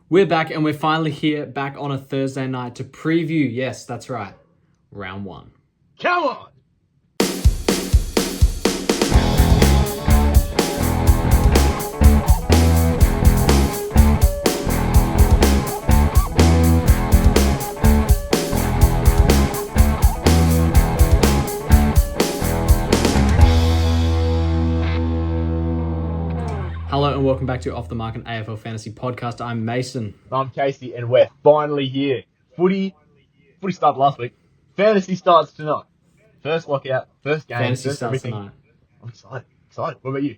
We're back and we're finally here back on a Thursday night to preview, yes, that's right, round one. Come on! Hello and welcome back to Off the Mark, an AFL Fantasy Podcast. I'm Mason. I'm Casey and we're finally here. Footy started last week. Fantasy starts tonight. First lockout, first game, Fantasy first starts everything. tonight. I'm excited. What about you?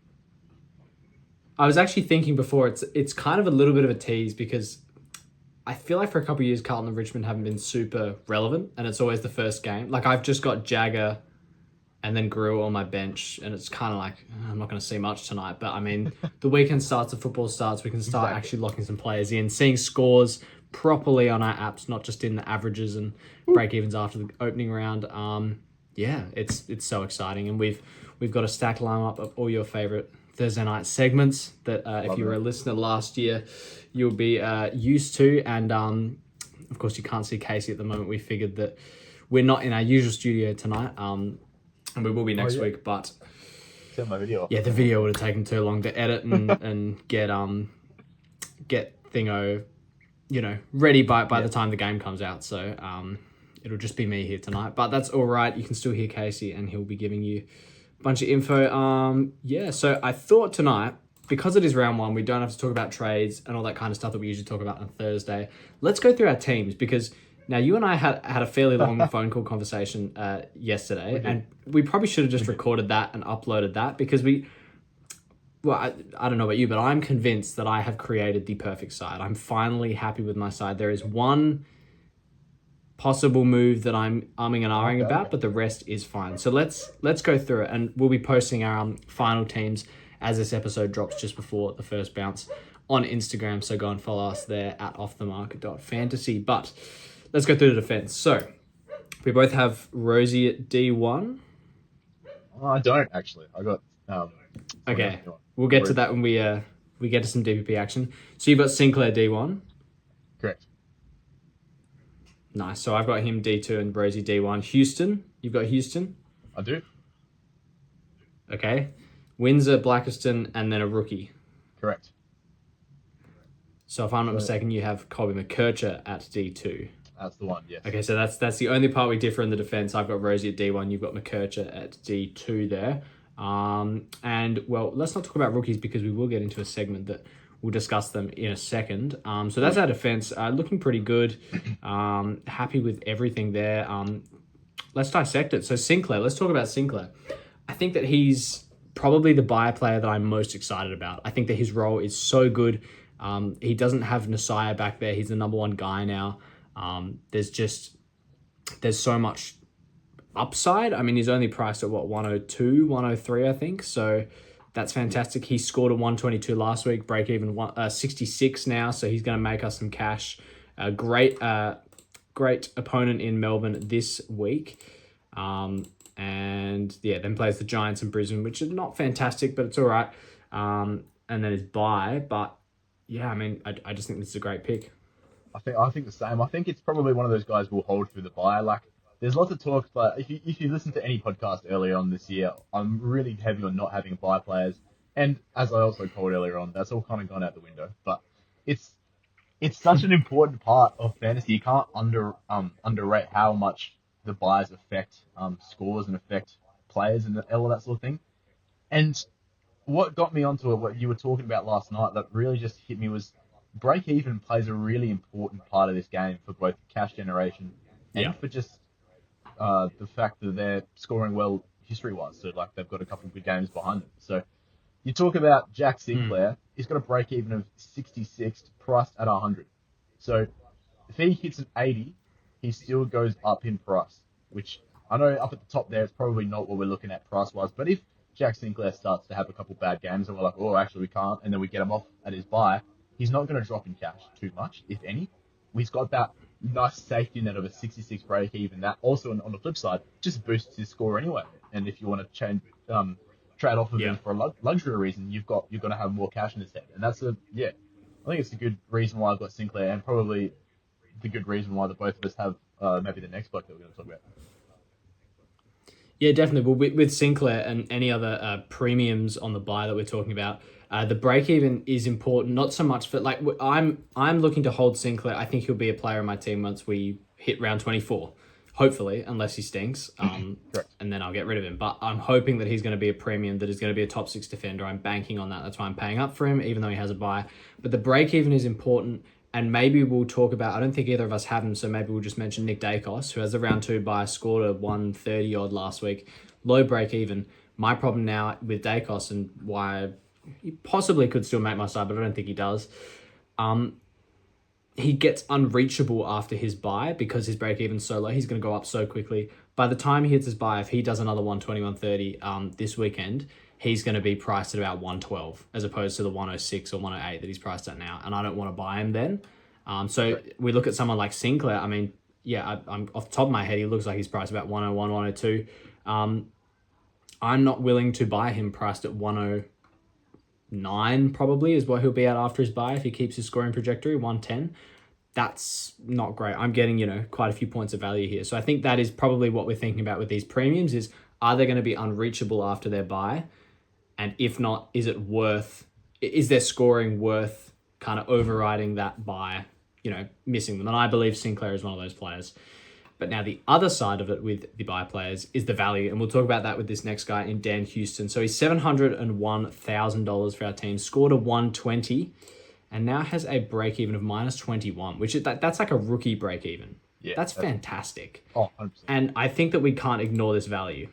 I was actually thinking before, it's kind of a little bit of a tease because I feel like for a couple of years Carlton and Richmond haven't been super relevant and it's always the first game. Like I've just got Jagger and then Grew on my bench, and it's kind of like, I'm not going to see much tonight. But I mean, the weekend starts, the football starts, we can start actually locking some players in, seeing scores properly on our apps, not just in the averages and break-evens after the opening round. Yeah, it's so exciting, and we've got a stacked lineup of all your favourite Thursday night segments that if you were a listener last year, you'll be used to. And of course, you can't see Casey at the moment. We figured that we're not in our usual studio tonight. And we will be next week, but send my video. Yeah, the video would have taken too long to edit and get Thingo, ready by the time the game comes out. So it'll just be me here tonight, but that's all right. You can still hear Casey, and he'll be giving you a bunch of info. So I thought tonight, because it is round one, we don't have to talk about trades and all that kind of stuff that we usually talk about on Thursday. Let's go through our teams, because now you and I had a fairly long phone call conversation yesterday, and we probably should have just recorded that and uploaded that, because I don't know about you, but I'm convinced that I have created the perfect side. I'm finally happy with my side. There is one possible move that I'm umming and ahhing about, but the rest is fine. So let's go through it, and we'll be posting our final teams as this episode drops just before the first bounce on Instagram. So go and follow us there at offthemarket.fantasy. But let's go through the defense. So we both have Rosie at D1. I don't actually. I got. Okay, we'll get to that when we get to some DPP action. So you've got Sinclair D1. Correct. Nice. So I've got him D2 and Rosie D1. Houston, you've got Houston. I do. Okay. Windsor, Blackiston, and then a rookie. Correct. So if I'm not mistaken, you have Colby McKercher at D2. That's the one, yes. Okay, so that's the only part we differ in the defense. I've got Rosie at D1, you've got McKercher at D2 there. And, well, let's not talk about rookies, because we will get into a segment that we'll discuss them in a second. So that's our defense. Looking pretty good. Happy with everything there. Let's dissect it. So Sinclair, let's talk about Sinclair. I think that he's probably the buyer player that I'm most excited about. I think that his role is so good. He doesn't have Nasiah back there. He's the number one guy now. There's so much upside. I mean, he's only priced at 102, 103, I think. So that's fantastic. He scored a 122 last week, break even 66 now. So he's going to make us some cash. Great opponent in Melbourne this week. And yeah, then plays the Giants in Brisbane, which is not fantastic, but it's all right. And then his bye. But yeah, I mean, I just think this is a great pick. I think the same. I think it's probably one of those guys who'll hold through the bye. Like, there's lots of talk, but if you listen to any podcast earlier on this year, I'm really heavy on not having bye players. And as I also called earlier on, that's all kind of gone out the window. But it's such an important part of fantasy. You can't underrate how much the buys affect scores and affect players and all of that sort of thing. And what got me onto it, what you were talking about last night, that really just hit me was break-even plays a really important part of this game for both cash generation and for just the fact that they're scoring well history-wise. So, like, they've got a couple of good games behind them. So you talk about Jack Sinclair, he's got a break-even of 66, priced at 100. So if he hits an 80, he still goes up in price, which I know up at the top there, it's probably not what we're looking at price-wise. But if Jack Sinclair starts to have a couple bad games and we're like, oh, actually we can't, and then we get him off at his bye, he's not going to drop in cash too much, if any. He's got that nice safety net of a 66 break even. That also, on the flip side, just boosts his score anyway. And if you want to trade off of him for a luxury reason, you're going to have more cash in his head. And that's I think it's a good reason why I've got Sinclair, and probably the good reason why the both of us have maybe the next bloke that we're going to talk about. Yeah, definitely. Well, with Sinclair and any other premiums on the buy that we're talking about, the break even is important. Not so much for like I'm looking to hold Sinclair. I think he'll be a player in my team once we hit round 24, hopefully, unless he stinks. Correct. And then I'll get rid of him. But I'm hoping that he's going to be a premium, that is going to be a top 6 defender. I'm banking on that. That's why I'm paying up for him, even though he has a buy. But the break even is important. And maybe we'll talk about, I don't think either of us have him, so maybe we'll just mention Nick Dacos, who has a round 2 buy, scored a 130 odd last week, low break even. My problem now with Dacos and why he possibly could still make my side, but I don't think he does. He gets unreachable after his buy because his break even's so low. He's going to go up so quickly. By the time he hits his buy, if he does another 120, 130 this weekend, he's going to be priced at about 112 as opposed to the 106 or 108 that he's priced at now. And I don't want to buy him then. So we look at someone like Sinclair. I mean, yeah, I'm off the top of my head, he looks like he's priced about 101, 102. I'm not willing to buy him priced at 109 probably is what he'll be at after his buy if he keeps his scoring trajectory, 110. That's not great. I'm getting, quite a few points of value here. So I think that is probably what we're thinking about with these premiums is, are they going to be unreachable after their buy? And if not, is their scoring worth kind of overriding that by, missing them? And I believe Sinclair is one of those players. But now the other side of it with the buy players is the value. And we'll talk about that with this next guy in Dan Houston. So he's $701,000 for our team, scored a 120, and now has a break even of minus 21, which is that's like a rookie break even. Yeah, that's fantastic. Oh, 100%. And I think that we can't ignore this value.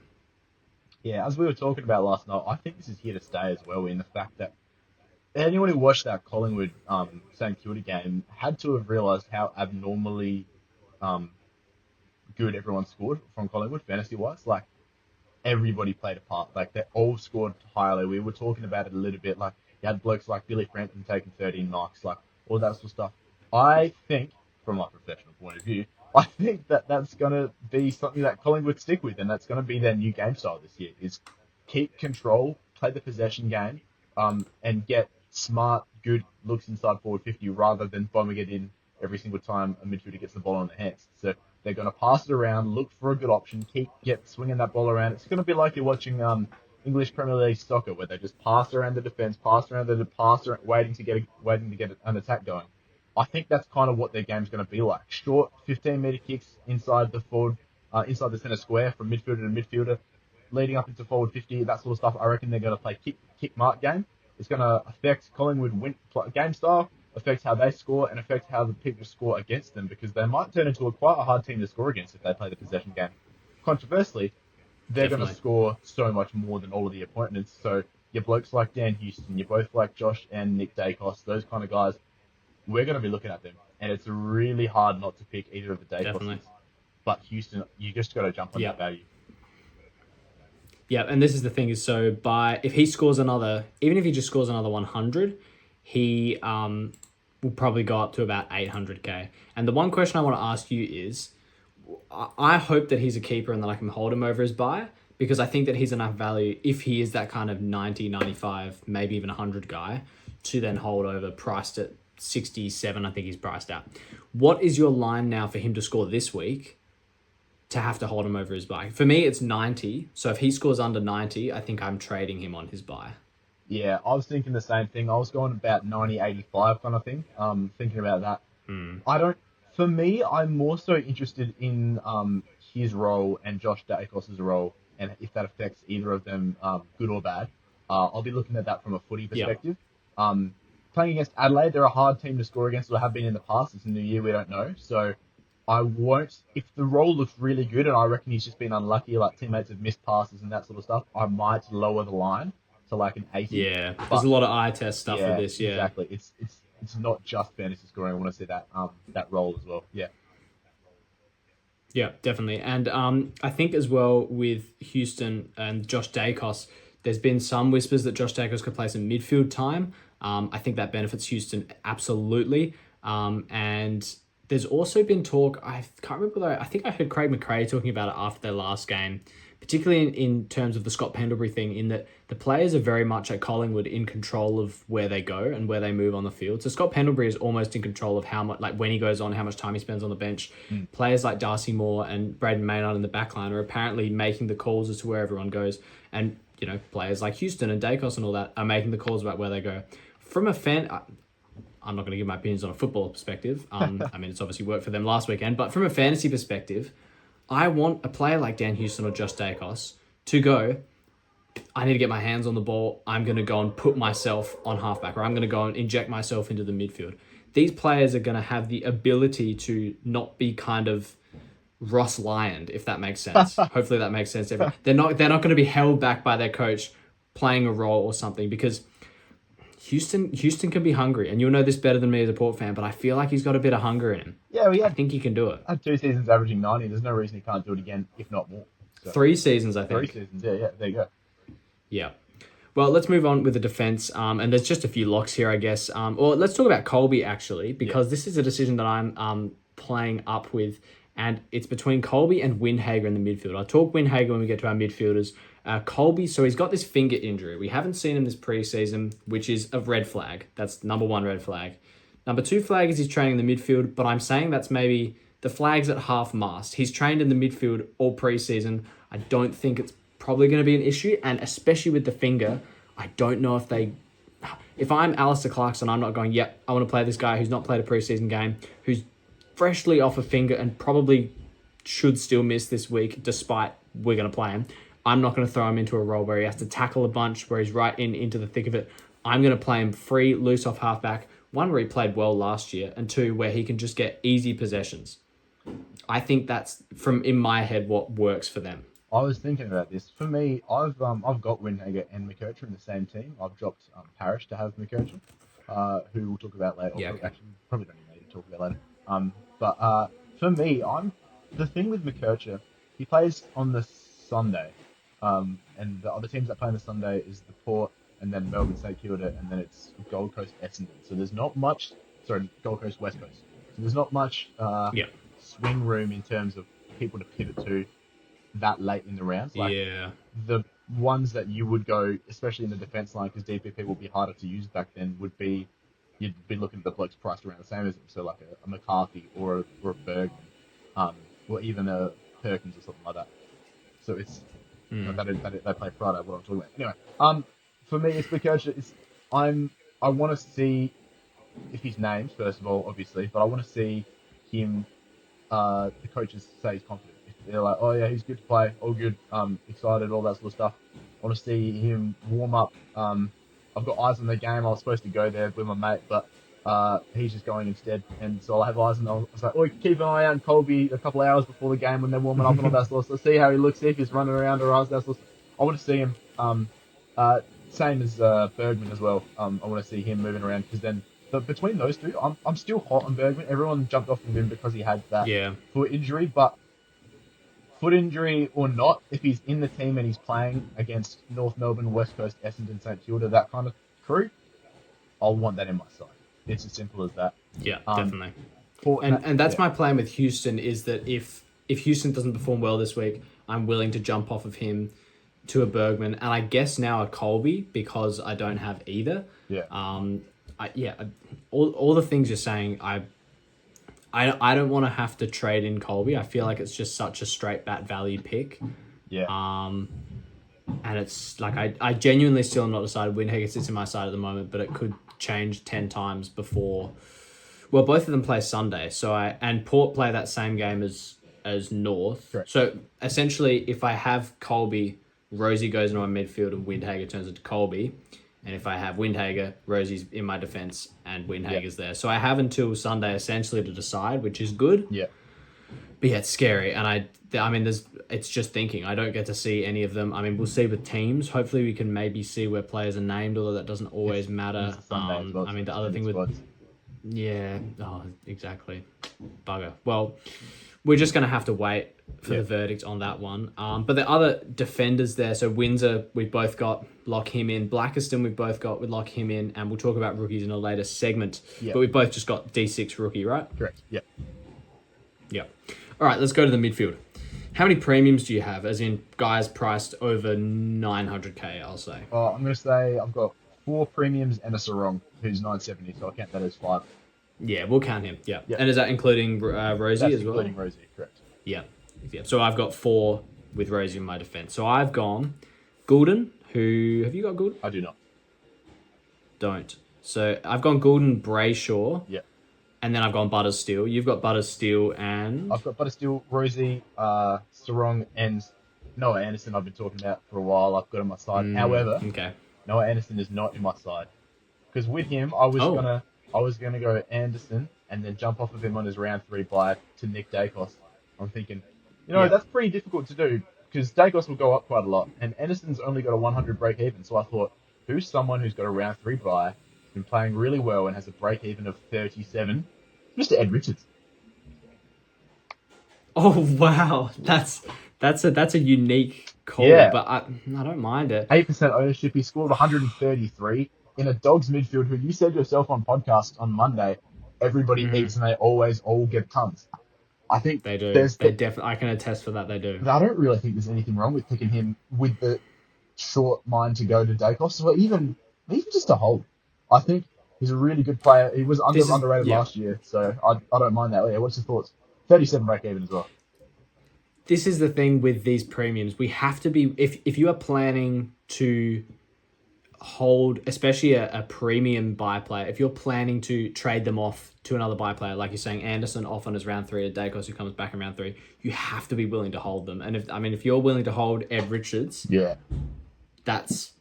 Yeah, as we were talking about last night, I think this is here to stay as well in the fact that anyone who watched that Collingwood St Kilda game had to have realised how abnormally good everyone scored from Collingwood fantasy-wise. Like, everybody played a part. Like, they all scored highly. We were talking about it a little bit. Like, you had blokes like Billy Frampton taking 13 marks, like, all that sort of stuff. I think, from my professional point of view, I think that that's going to be something that Collingwood stick with, and that's going to be their new game style this year, is keep control, play the possession game, and get smart, good looks inside forward 50 rather than bombing it in every single time a midfielder gets the ball on their hands. So they're going to pass it around, look for a good option, get swinging that ball around. It's going to be like you're watching English Premier League soccer, where they just pass around the defense, waiting to get an attack going. I think that's kind of what their game's going to be like. Short 15-meter kicks inside the forward, inside the centre square from midfielder to midfielder, leading up into forward 50, that sort of stuff. I reckon they're going to play kick mark game. It's going to affect Collingwood game style, affect how they score, and affect how the people score against them, because they might turn into quite a hard team to score against if they play the possession game. Controversially, they're going to score so much more than all of the opponents. So your blokes like Dan Houston, you're both like Josh and Nick Dacos, those kind of guys, we're going to be looking at them. And it's really hard not to pick either of the Dacoses. But Houston, you just got to jump on that value. Yeah, and this is the thing is, so if he scores another, even if he just scores another 100, he will probably go up to about 800k. And the one question I want to ask you is, I hope that he's a keeper and that I can hold him over his buy, because I think that he's enough value if he is that kind of 90, 95, maybe even 100 guy to then hold over, priced at 67, I think he's priced at. What is your line now for him to score this week to have to hold him over his buy? For me, it's 90. So if he scores under 90, I think I'm trading him on his buy. Yeah, I was thinking the same thing. I was going about 90, 85 kind of thing. Thinking about that. For me, I'm more so interested in his role and Josh Dacos' role, and if that affects either of them, good or bad. I'll be looking at that from a footy perspective. Playing against Adelaide, they're a hard team to score against, or have been in the past. It's a new year, we don't know. So I won't, if the role looks really good and I reckon he's just been unlucky, like teammates have missed passes and that sort of stuff, I might lower the line to like an 80. Yeah, there's a lot of eye test stuff with this, Exactly. It's not just fantasy scoring. I want to see that that role as well. Yeah. Yeah, definitely. And I think as well with Houston and Josh Dacos, there's been some whispers that Josh Dacos could play some midfield time. I think that benefits Houston absolutely. And there's also been talk, I can't remember though, I think I heard Craig McRae talking about it after their last game, particularly in terms of the Scott Pendlebury thing, in that the players are very much at Collingwood in control of where they go and where they move on the field. So Scott Pendlebury is almost in control of how much, like when he goes on, how much time he spends on the bench. Players like Darcy Moore and Braden Maynard in the backline are apparently making the calls as to where everyone goes. And, you know, players like Houston and Dacos and all that are making the calls about where they go. From a fan... I'm not going to give my opinions on a football perspective. I mean, it's obviously worked for them last weekend. But from a fantasy perspective, I want a player like Dan Houston or Josh Dacos to go, I need to get my hands on the ball. I'm going to go and put myself on halfback, or I'm going to go and inject myself into the midfield. These players are going to have the ability to not be kind of Ross Lyoned, if that makes sense. Hopefully that makes sense. They're not going to be held back by their coach playing a role or something, because Houston can be hungry, and you'll know this better than me as a Port fan, but I feel like he's got a bit of hunger in him. Yeah, I think he can do it. Had 2 seasons averaging 90. There's no reason he can't do it again, if not more. So, 3 seasons, I think. 3 seasons, yeah, there you go. Yeah. Well, let's move on with the defense, and there's just a few locks here, I guess. Or let's talk about Colby, actually, because this is a decision that I'm playing up with, and it's between Colby and Windhager in the midfield. I'll talk Windhager when we get to our midfielders. Colby, so he's got this finger injury. We haven't seen him this preseason, which is a red flag. That's number 1 red flag. Number 2 flag is he's training in the midfield, but I'm saying that's maybe the flag's at half-mast. He's trained in the midfield all preseason. I don't think it's probably going to be an issue, and especially with the finger, I don't know if I'm Alistair Clarkson, I'm not going, yep, I want to play this guy who's not played a preseason game, who's freshly off a finger and probably should still miss this week, despite we're going to play him. I'm not going to throw him into a role where he has to tackle a bunch, where he's right into the thick of it. I'm going to play him free, loose off halfback. 1, where he played well last year, and 2, where he can just get easy possessions. I think that's, in my head, what works for them. I was thinking about this. For me, I've got Windhager and McKercher in the same team. I've dropped Parrish to have McKercher, who we'll talk about later. Yeah, okay. Actually, probably don't even need to talk about later. But for me, the thing with McKercher, he plays on the Sunday. And the other teams that play on the Sunday is the Port, and then Melbourne St Kilda, and then it's Gold Coast Essendon. So there's not much. Sorry, Gold Coast West Coast. So there's not much swing room in terms of people to pivot to that late in the rounds. Like, the ones that you would go, especially in the defence line, because DPP will be harder to use back then, would be you'd be looking at the blokes priced around the same as him. So like a McCarthy or a Bergman, or even a Perkins or something like that. So it's they play Friday. What I'm talking about. Anyway, for me, it's because I want to see if he's named first of all, obviously, but I want to see him. The coaches say he's confident. If they're like, oh yeah, he's good to play, all good, excited, all that sort of stuff. I want to see him warm up. I've got eyes on the game. I was supposed to go there with my mate, but he's just going instead, and so I'll have eyes on. I was like, oh, keep an eye out on Colby a couple of hours before the game when they're warming up and all that sort of stuff. See how he looks, see if he's running around or that sort of stuff. I want to see him. Same as Bergman as well. I want to see him moving around, because then between those two, I'm still hot on Bergman. Everyone jumped off of him because he had that foot injury, but foot injury or not, if he's in the team and he's playing against North Melbourne, West Coast, Essendon, St Kilda, that kind of crew, I'll want that in my side. It's as simple as that. Yeah, definitely. And that's my plan with Houston, is that if Houston doesn't perform well this week, I'm willing to jump off of him to a Bergman, and I guess now a Colby, because I don't have either. All the things you're saying, I don't want to have to trade in Colby. I feel like it's just such a straight bat value pick. And it's like I genuinely still am not decided. Windhager sits in my side at the moment, but it could change 10 times before. Well, both of them play Sunday, and Port play that same game as North. Correct. So essentially, if I have Colby, Rosie goes into my midfield and Windhager turns into Colby. And if I have Windhager, Rosie's in my defence and Windhager's there. So I have until Sunday essentially to decide, which is good. Yeah. But yeah, it's scary. And it's just thinking. I don't get to see any of them. I mean, we'll see with teams. Hopefully we can maybe see where players are named, although that doesn't always matter. Well, the other thing with... squads. Yeah. Oh, exactly. Bugger. Well, we're just going to have to wait for the verdict on that one. But the other defenders there, so Windsor, we've both got, lock him in. Blackiston, we've both got, we lock him in. And we'll talk about rookies in a later segment. Yep. But we've both just got D6 rookie, right? Correct, yeah. Yeah. All right, let's go to the midfield. How many premiums do you have? As in guys priced over 900k, I'll say. I'm going to say I've got 4 premiums and a Sarong, who's 970, so I count that as 5. Yeah, we'll count him. Yeah. Yep, And is that including Rosie that's as well? including Rosie, correct. Yeah. Yeah. So I've got 4 with Rosie in my defense. So I've gone Goulden, who... Have you got Goulden? I do not. Don't. So I've gone Goulden, Brayshaw, Yep. and then I've gone Buttersteel. You've got Buttersteel and... I've got Buttersteel, Rosie, Sarong, and Noah Anderson I've been talking about for a while. I've got on my side. However, Okay. Noah Anderson is not in my side. Because with him, I was gonna go Anderson and then jump off of him on his round 3 bye to Nick Dacos. I'm thinking, that's pretty difficult to do because Dacos will go up quite a lot, and Anderson's only got a 100 break even. So I thought, who's someone who's got a round 3 bye, been playing really well, and has a break even of 37? Mr. Ed Richards. Oh, wow. That's a unique call, Yeah. but I don't mind it. 8% ownership. He scored 133 in a Dogs midfield who you said yourself on podcast on Monday, everybody eats and they always all get tons. I think They do. I can attest for that. They do. I don't really think there's anything wrong with picking him with the short mind to go to Dacos, or even just to hold. I think he's a really good player. He was underrated last year, so I don't mind that. Yeah, what's your thoughts? 37 break even as well. This is the thing with these premiums. We have to be, if you are planning to hold, especially a premium buy player, if you're planning to trade them off to another buy player, like you're saying, Anderson off on his round 3, or Dacos who comes back in round 3, you have to be willing to hold them. And if you're willing to hold Ed Richards, yeah, that's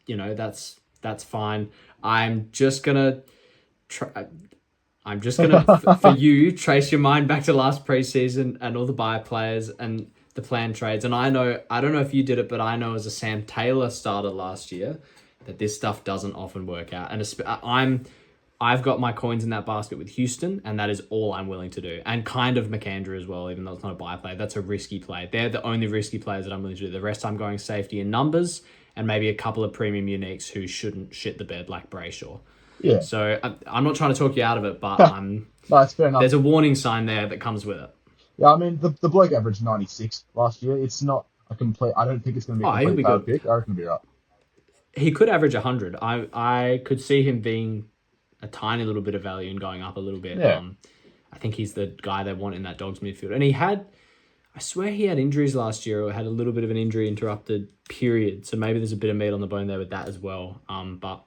fine. I'm just gonna for you trace your mind back to last preseason and all the buy players and the planned trades. And I don't know if you did it, but I know as a Sam Taylor starter last year that this stuff doesn't often work out. And I've got my coins in that basket with Houston, and that is all I'm willing to do. And kind of McAndrew as well, even though it's not a buy play. That's a risky play. They're the only risky players that I'm willing to do. The rest I'm going safety in numbers and maybe a couple of premium uniques who shouldn't shit the bed like Brayshaw. Yeah. So I'm not trying to talk you out of it, but no, it's fair enough. There's a warning sign there that comes with it. Yeah, I mean, the bloke averaged 96 last year. It's not a complete... I don't think it's going to be a complete failed pick. I reckon he'll be right. He could average 100. I could see him being a tiny little bit of value and going up a little bit. Yeah. I think he's the guy they want in that Dogs midfield. And I swear he had injuries last year, or had a little bit of an injury interrupted period. So maybe there's a bit of meat on the bone there with that as well. But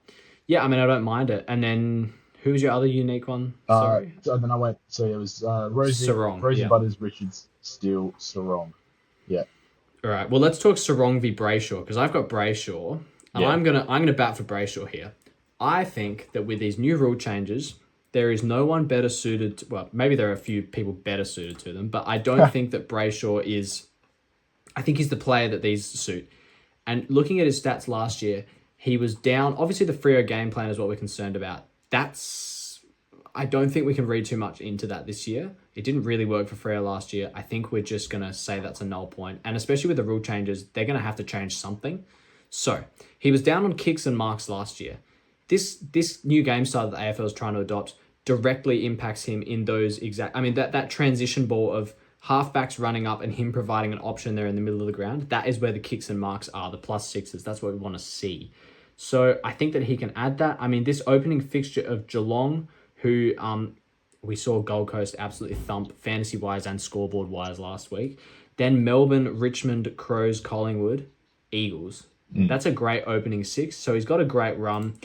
yeah, I mean, I don't mind it. And then who was your other unique one? Sorry. So then I went, it was Rosie, Sarong, Rosie Butters, Richards, Steele, Sarong. Yeah. All right. Well, let's talk Sarong v Brayshaw, because I've got Brayshaw. And I'm gonna bat for Brayshaw here. I think that with these new rule changes, there is no one better suited to, well, maybe there are a few people better suited to them, but I don't think that Brayshaw is... I think he's the player that these suit. And looking at his stats last year, he was down. Obviously, the Freo game plan is what we're concerned about. I don't think we can read too much into that this year. It didn't really work for Freo last year. I think we're just going to say that's a null point. And especially with the rule changes, they're going to have to change something. So, he was down on kicks and marks last year. This new game style that the AFL is trying to adopt directly impacts him in those exact... I mean, that transition ball of halfbacks running up and him providing an option there in the middle of the ground, that is where the kicks and marks are, the +6s. That's what we want to see. So I think that he can add that. I mean, this opening fixture of Geelong, who we saw Gold Coast absolutely thump fantasy-wise and scoreboard-wise last week. Then Melbourne, Richmond, Crows, Collingwood, Eagles. That's a great opening 6. So he's got a great run.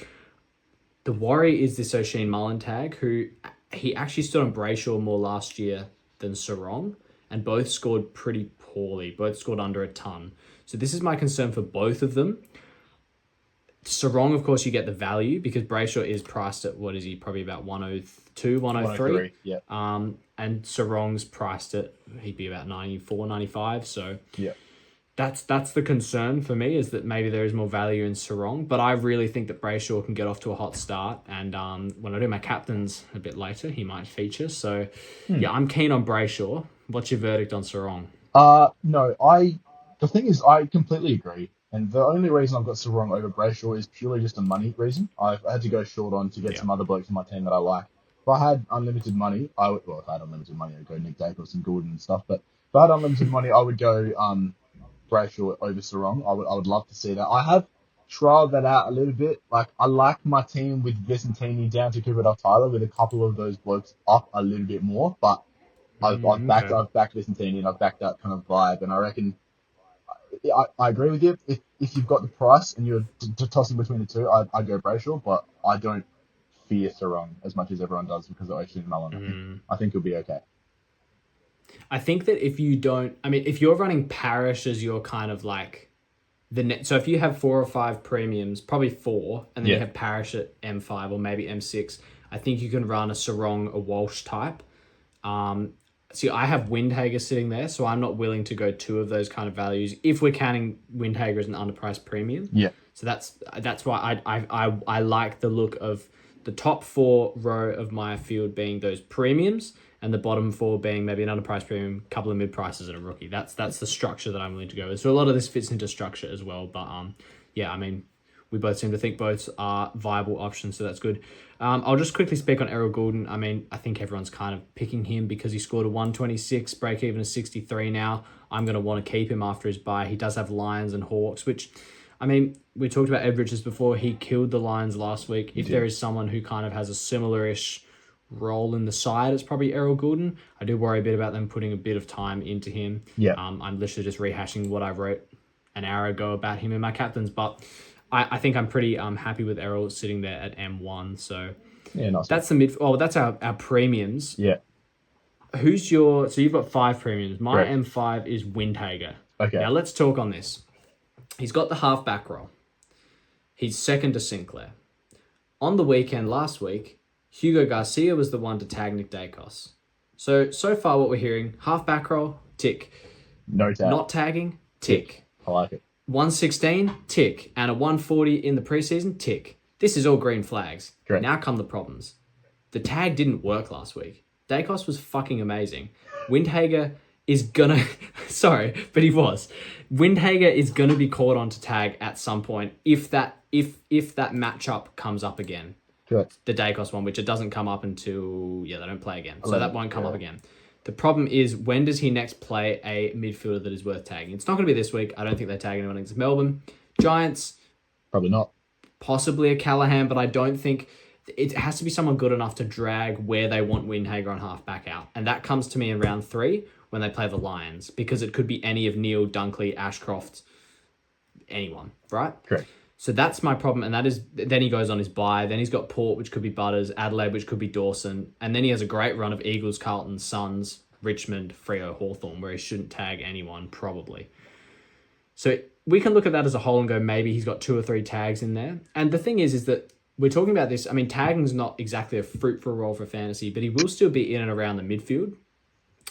The worry is this O'Sheen Mullen tag, who he actually stood on Brayshaw more last year than Sarong, and both scored pretty poorly. Both scored under a ton. So this is my concern for both of them. Sarong, of course, you get the value because Brayshaw is priced at, what is he, probably about 102, 103. Yeah. And Sarong's priced at, he'd be about 94, 95. So yeah. That's the concern for me, is that maybe there is more value in Sarong, but I really think that Brayshaw can get off to a hot start, and when I do my captains a bit later, he might feature. So, yeah, I'm keen on Brayshaw. What's your verdict on Sarong? No, the thing is, I completely agree, and the only reason I've got Sarong over Brayshaw is purely just a money reason. I had to go short on to get some other blokes in my team that I like. if I had unlimited money, I would. Well, if I had unlimited money, I'd go Nick Dacos and Gordon and stuff. But if I had unlimited money, I would go Brayshaw over Sarong. I would love to see that. I have trialed that out a little bit. Like I like my team with Vicentini down to Cooper Tyler with a couple of those blokes up a little bit more. But Okay. I've backed Vicentini and I've backed that kind of vibe. And I reckon I agree with you. If you've got the price and you're tossing between the two, I'd go Brayshaw. But I don't fear Sarong as much as everyone does because of Ocean Mullen. I think he'll be okay. I think that if you don't, I mean, if you're running Parish as your kind of like the net, so if you have 4 or 5 premiums, probably 4, and then you Yeah. have Parish at M5 or maybe M6, I think you can run a Sarong, a Walsh type. See, I have Windhager sitting there, so I'm not willing to go 2 of those kind of values if we're counting Windhager as an underpriced premium. Yeah. So that's why I like the look of the top 4 row of my field being those premiums, and the bottom 4 being maybe an underpriced premium, couple of mid prices, and a rookie. That's the structure that I'm willing to go with. So a lot of this fits into structure as well. But yeah, I mean, we both seem to think both are viable options, so that's good. I'll just quickly speak on Errol Goulden. I mean, I think everyone's kind of picking him because he scored a 126, break even of 63 now. I'm going to want to keep him after his bye. He does have Lions and Hawks, which, I mean, we talked about Ed Richards before. He killed the Lions last week. If there is someone who kind of has a similar-ish role in the side, it's probably Errol Goulden. I do worry a bit about them putting a bit of time into him. Yeah. I'm literally just rehashing what I wrote an hour ago about him in my captains, but I think I'm pretty happy with Errol sitting there at M1. So Yeah. Nice. that's the mid. Oh, that's our premiums. Yeah. Who's your? So you've got 5 premiums. My Correct. M5 is Windhager. Okay. Now let's talk on this. He's got the half back roll. He's second to Sinclair. On the weekend last week, Hugo Garcia was the one to tag Nick Dacos. So far what we're hearing, half back roll, tick. No tag. Not tagging, tick. I like it. 116, tick. And a 140 in the preseason, tick. This is all green flags. Correct. Now come the problems. The tag didn't work last week. Dacos was fucking amazing. Windhager is gonna... Sorry, but he was. Windhager is gonna be called on to tag at some point if that matchup comes up again. Correct. The Dacos one, which it doesn't come up until... Yeah, they don't play again. So 11, that won't come up again. The problem is, when does he next play a midfielder that is worth tagging? It's not going to be this week. I don't think they tag anyone against Melbourne. Giants, Probably not. possibly a Callahan, but I don't think... It has to be someone good enough to drag where they want Windhager on half back out. And that comes to me in round 3 when they play the Lions, because it could be any of Neil, Dunkley, Ashcroft, anyone, right? Correct. So that's my problem, and that is, then he goes on his bye, then he's got Port, which could be Butters, Adelaide, which could be Dawson, and then he has a great run of Eagles, Carlton, Suns, Richmond, Freo, Hawthorn, where he shouldn't tag anyone, probably. So we can look at that as a whole and go, maybe he's got 2 or 3 tags in there. And the thing is that we're talking about this, I mean, tagging's not exactly a fruitful role for fantasy, but he will still be in and around the midfield.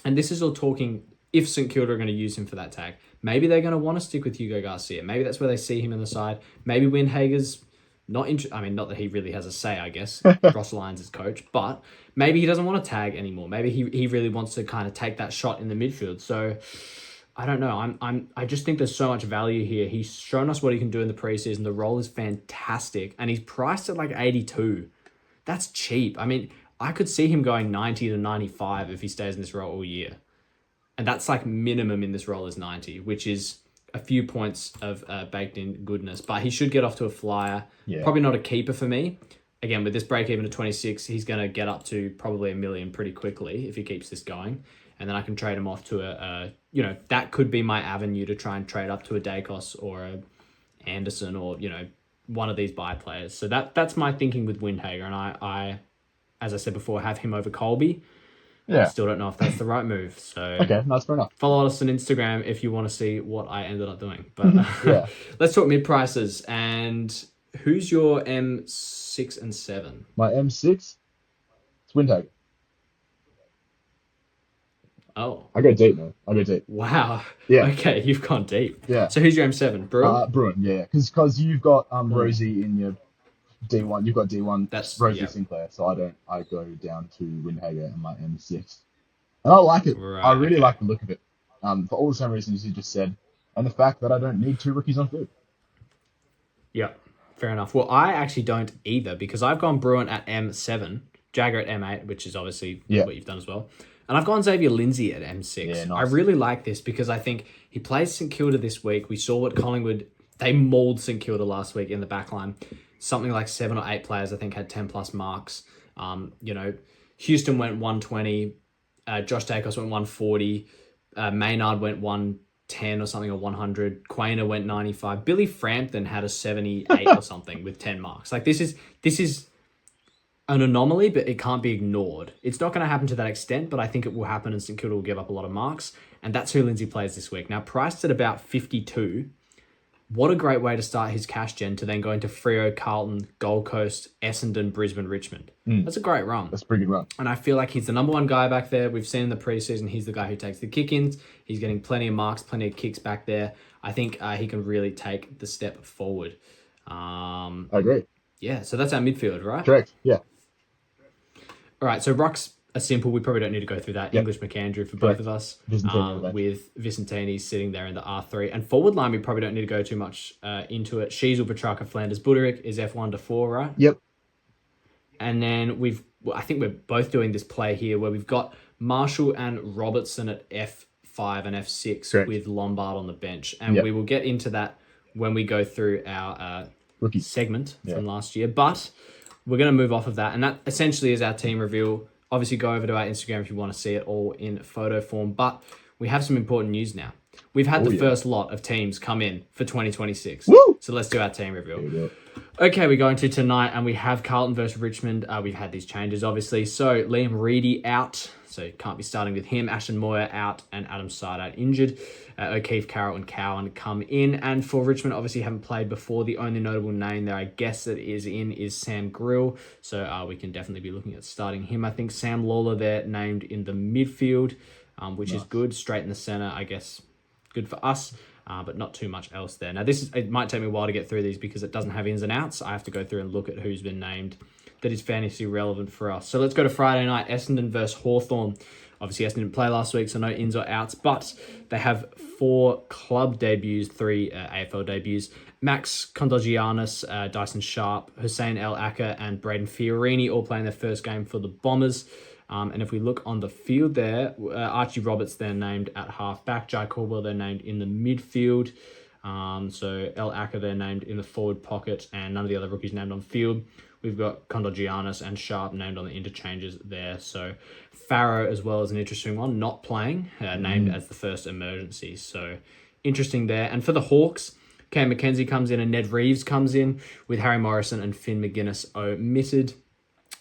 And this is all talking if St Kilda are going to use him for that tag. Maybe they're going to want to stick with Hugo Garcia. Maybe that's where they see him in the side. Maybe Windhager's not I mean, not that he really has a say, I guess. Ross Lyons is coach. But maybe he doesn't want to tag anymore. Maybe he really wants to kind of take that shot in the midfield. So I don't know. I just think there's so much value here. He's shown us what he can do in the preseason. The role is fantastic. And he's priced at like 82. That's cheap. I mean, I could see him going 90 to 95 if he stays in this role all year. And that's like minimum in this role is 90, which is a few points of baked in goodness. But he should get off to a flyer. Yeah. Probably not a keeper for me. Again, with this break even to 26, he's going to get up to probably $1 million pretty quickly if he keeps this going. And then I can trade him off to that could be my avenue to try and trade up to a Dacos or a Anderson or, one of these buy players. So that's my thinking with Windhager. And I, as I said before, have him over Colby. Yeah. Still don't know if that's the right move. So Okay, that's fair enough. follow us on Instagram if you want to see what I ended up doing. But Yeah. let's talk mid prices. And who's your M6 and 7? My M6, it's Windhager. Oh, I go deep, man. I go deep. wow. Yeah. Okay, you've gone deep. Yeah. So who's your M7? Bruin? Bruin, yeah. Because you've got Rosie in your D1. You've got D1, That's- Rosie yeah. Sinclair. So I go down to Windhager and my M6. And I like it. Right, I really okay. like the look of it. For all the same reasons you just said. And the fact that I don't need 2 rookies on field. Yeah, fair enough. Well, I actually don't either because I've gone Bruin at M7 Jagger at M8, which is obviously Yeah. what you've done as well. And I've gone Xavier Lindsay at M6. Yeah, nice. I really like this because I think he plays St Kilda this week. We saw what Collingwood, they mauled St Kilda last week in the back line. Something like 7 or 8 players, I think, had 10 plus marks. Houston went 120. Josh Dacos went 140. Maynard went 110 or something, or 100. Quainer went 95. Billy Frampton had a 78 or something with 10 marks. Like, this is an anomaly, but it can't be ignored. It's not going to happen to that extent, but I think it will happen, and St Kilda will give up a lot of marks, and that's who Lindsay plays this week. Now, priced at about 52, what a great way to start his cash gen to then go into Freo, Carlton, Gold Coast, Essendon, Brisbane, Richmond. That's a great run. That's a pretty good run. And I feel like he's the number one guy back there. We've seen in the preseason, he's the guy who takes the kick-ins. He's getting plenty of marks, plenty of kicks back there. I think he can really take the step forward. I agree. Yeah, so that's our midfield, right? Correct, yeah. All right, so rucks are simple. We probably don't need to go through that. Yep. English McAndrew for both of us. Vicentini with Vicentini sitting there in the R3. And forward line, we probably don't need to go too much into it. Sheasel, Petrarca, Flanders, Buderick is F1 to 4, right? Yep. And then I think we're both doing this play here where we've got Marshall and Robertson at F5 and F6 Correct. with Lombard on the bench. And we will get into that when we go through our Rookie segment from last year. But we're going to move off of that. And that essentially is our team reveal. Obviously, go over to our Instagram if you want to see it all in photo form. But we have some important news now. We've had the first lot of teams come in for 2026. Woo! So let's do our team reveal. Okay, we're going to tonight, and we have Carlton versus Richmond. We've had these changes, obviously. So Liam Reedy out, so you can't be starting with him. Ashton Moyer out, and Adam Sardine injured. O'Keefe, Carroll, and Cowan come in. And for Richmond, obviously haven't played before. The only notable name there, I guess, that is Sam Grill. So we can definitely be looking at starting him. I think Sam Lawler there named in the midfield, which is good. Straight in the centre, I guess, good for us. But not too much else there. Now, it might take me a while to get through these because it doesn't have ins and outs. I have to go through and look at who's been named that is fantasy relevant for us. So let's go to Friday night, Essendon versus Hawthorn. Obviously, Essendon didn't play last week, so no ins or outs, but they have 4 club debuts, 3 AFL debuts. Max Kondogiannis, Dyson Sharp, Hussein El Acker, and Braden Fiorini all playing their first game for the Bombers. And if we look on the field there, Archie Roberts, they're named at half-back. Jai Caldwell, they're named in the midfield. So El Acker, they're named in the forward pocket, and none of the other rookies named on field. We've got Kondogiannis and Sharp named on the interchanges there. So Farrow as well as an interesting one, not playing, named as the first emergency. So interesting there. And for the Hawks, Cam McKenzie comes in and Ned Reeves comes in with Harry Morrison and Finn McGuinness omitted.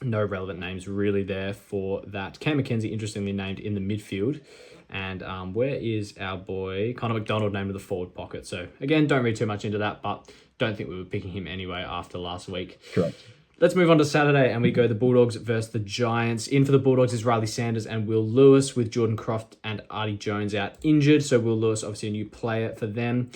No relevant names really there for that. Cam McKenzie, interestingly named in the midfield. And where is our boy? Connor McDonald named in the forward pocket. So again, don't read too much into that, but don't think we were picking him anyway after last week. Correct. Let's move on to Saturday, and we go the Bulldogs versus the Giants. In for the Bulldogs is Riley Sanders and Will Lewis, with Jordan Croft and Artie Jones out injured. So Will Lewis, obviously a new player for them.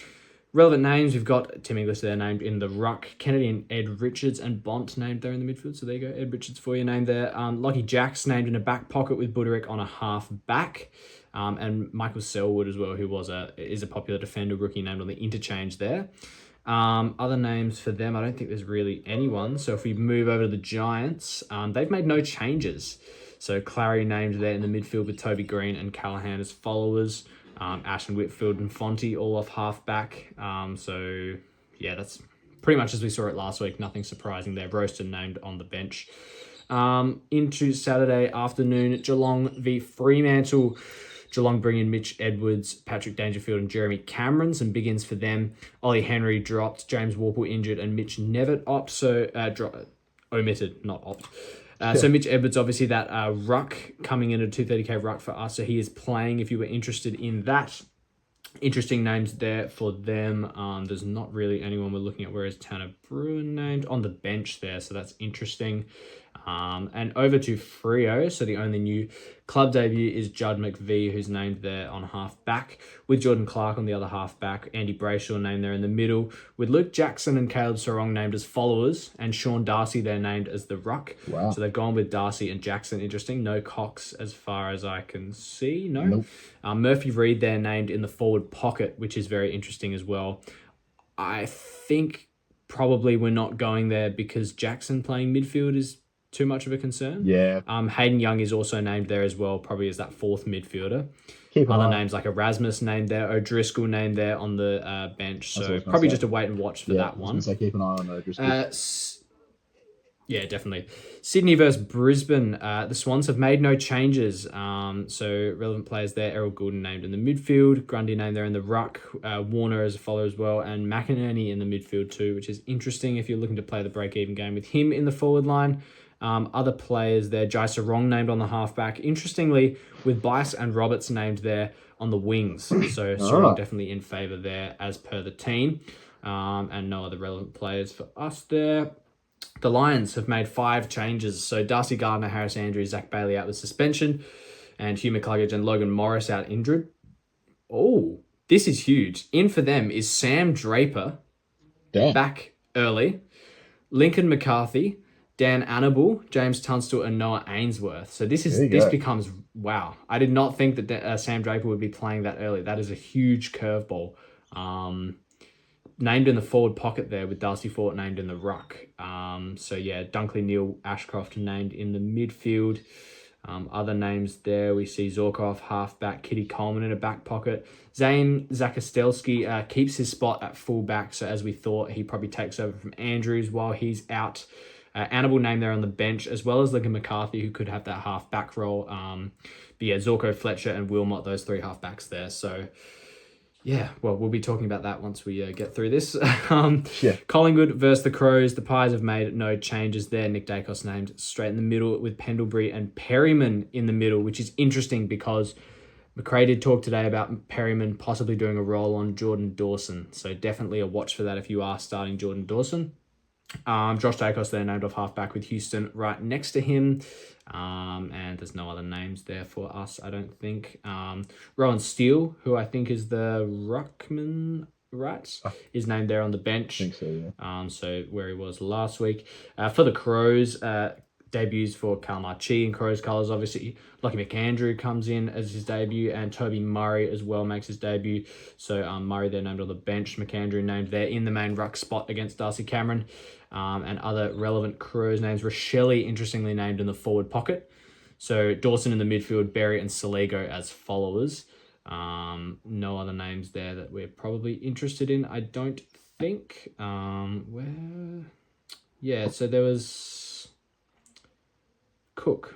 Relevant names, we've got Tim English there named in the ruck. Kennedy and Ed Richards and Bont named there in the midfield. So there you go, Ed Richards for your name there. Lockie Jacks named in a back pocket with Buderick on a half back. And Michael Selwood as well, who is a popular defender rookie named on the interchange there. Other names for them, I don't think there's really anyone. So if we move over to the Giants, they've made no changes. So Clary named there in the midfield with Toby Green and Callahan as followers. Ashton Whitfield and Fonte all off half-back. So, yeah, that's pretty much as we saw it last week. Nothing surprising there. Roasted named on the bench. Into Saturday afternoon, Geelong v Fremantle. Geelong bring in Mitch Edwards, Patrick Dangerfield, and Jeremy Cameron. Some big ins for them. Ollie Henry dropped, James Warple injured, and Mitch Nevitt omitted, not opt. So Mitch Edwards, obviously that ruck coming in a 230k ruck for us. So he is playing if you were interested in that. Interesting names there for them. There's not really anyone we're looking at. Where is Tanner Bruin named? On the bench there. So that's interesting. And over to Freo. So the only new club debut is Judd McVie, who's named there on half back, with Jordan Clark on the other half back. Andy Brayshaw named there in the middle, with Luke Jackson and Caleb Sarong named as followers, and Sean Darcy there named as the ruck. Wow. So they've gone with Darcy and Jackson. Interesting. No Cox as far as I can see. No. Nope. Murphy Reed there named in the forward pocket, which is very interesting as well. I think probably we're not going there because Jackson playing midfield is too much of a concern. Yeah. Hayden Young is also named there as well, probably as that fourth midfielder. Keep an Other eye. names like Erasmus named there, O'Driscoll named there on the bench. That's what I So was gonna probably say. just a wait and watch for that I was one. going to say keep an eye on O'Driscoll. Yeah, definitely. Sydney versus Brisbane. The Swans have made no changes. So relevant players there. Errol Goulden named in the midfield. Grundy named there in the ruck. Warner as a follower as well. And McInerney in the midfield too, which is interesting if you're looking to play the break-even game with him in the forward line. Other players there. Jai Sarong named on the halfback. Interestingly, with Bice and Roberts named there on the wings. So Sarong definitely in favour there as per the team. And no other relevant players for us there. The Lions have made 5 changes. So Darcy Gardner, Harris Andrews, Zach Bailey out with suspension, and Hugh McCluggage and Logan Morris out injured. Oh, this is huge. In for them is Sam Draper, back early, Lincoln McCarthy, Dan Annable, James Tunstall, and Noah Ainsworth. So this becomes, wow. I did not think that Sam Draper would be playing that early. That is a huge curveball. Named in the forward pocket there with Darcy Fort named in the ruck. So yeah, Dunkley, Neil, Ashcroft named in the midfield. Other names there, we see Zorkov, halfback, Kitty Coleman in a back pocket. Zane Zakostelski keeps his spot at fullback, so as we thought, he probably takes over from Andrews while he's out. Annable named there on the bench, as well as Lincoln McCarthy, who could have that half-back role. But yeah, Zorko, Fletcher, and Wilmot, those 3 half-backs there. So yeah, well, we'll be talking about that once we get through this. Collingwood versus the Crows. The Pies have made no changes there. Nick Dacos named straight in the middle with Pendlebury and Perryman in the middle, which is interesting because McRae did talk today about Perryman possibly doing a role on Jordan Dawson. So definitely a watch for that if you are starting Jordan Dawson. Josh Dacos there named off halfback with Houston right next to him. And there's no other names there for us, I don't think. Rowan Steele, who I think is the ruckman, right, is named there on the bench. I think so, yeah. So where he was last week. For the Crows, debuts for Kalmarchi in Crows colours, obviously. Lockie McAndrew comes in as his debut, and Toby Murray as well makes his debut. So Murray there named on the bench, McAndrew named there in the main ruck spot against Darcy Cameron. And other relevant Crows names. Rochelle, interestingly named in the forward pocket. So Dawson in the midfield, Berry and Saligo as followers. No other names there that we're probably interested in, I don't think. So there was Cook,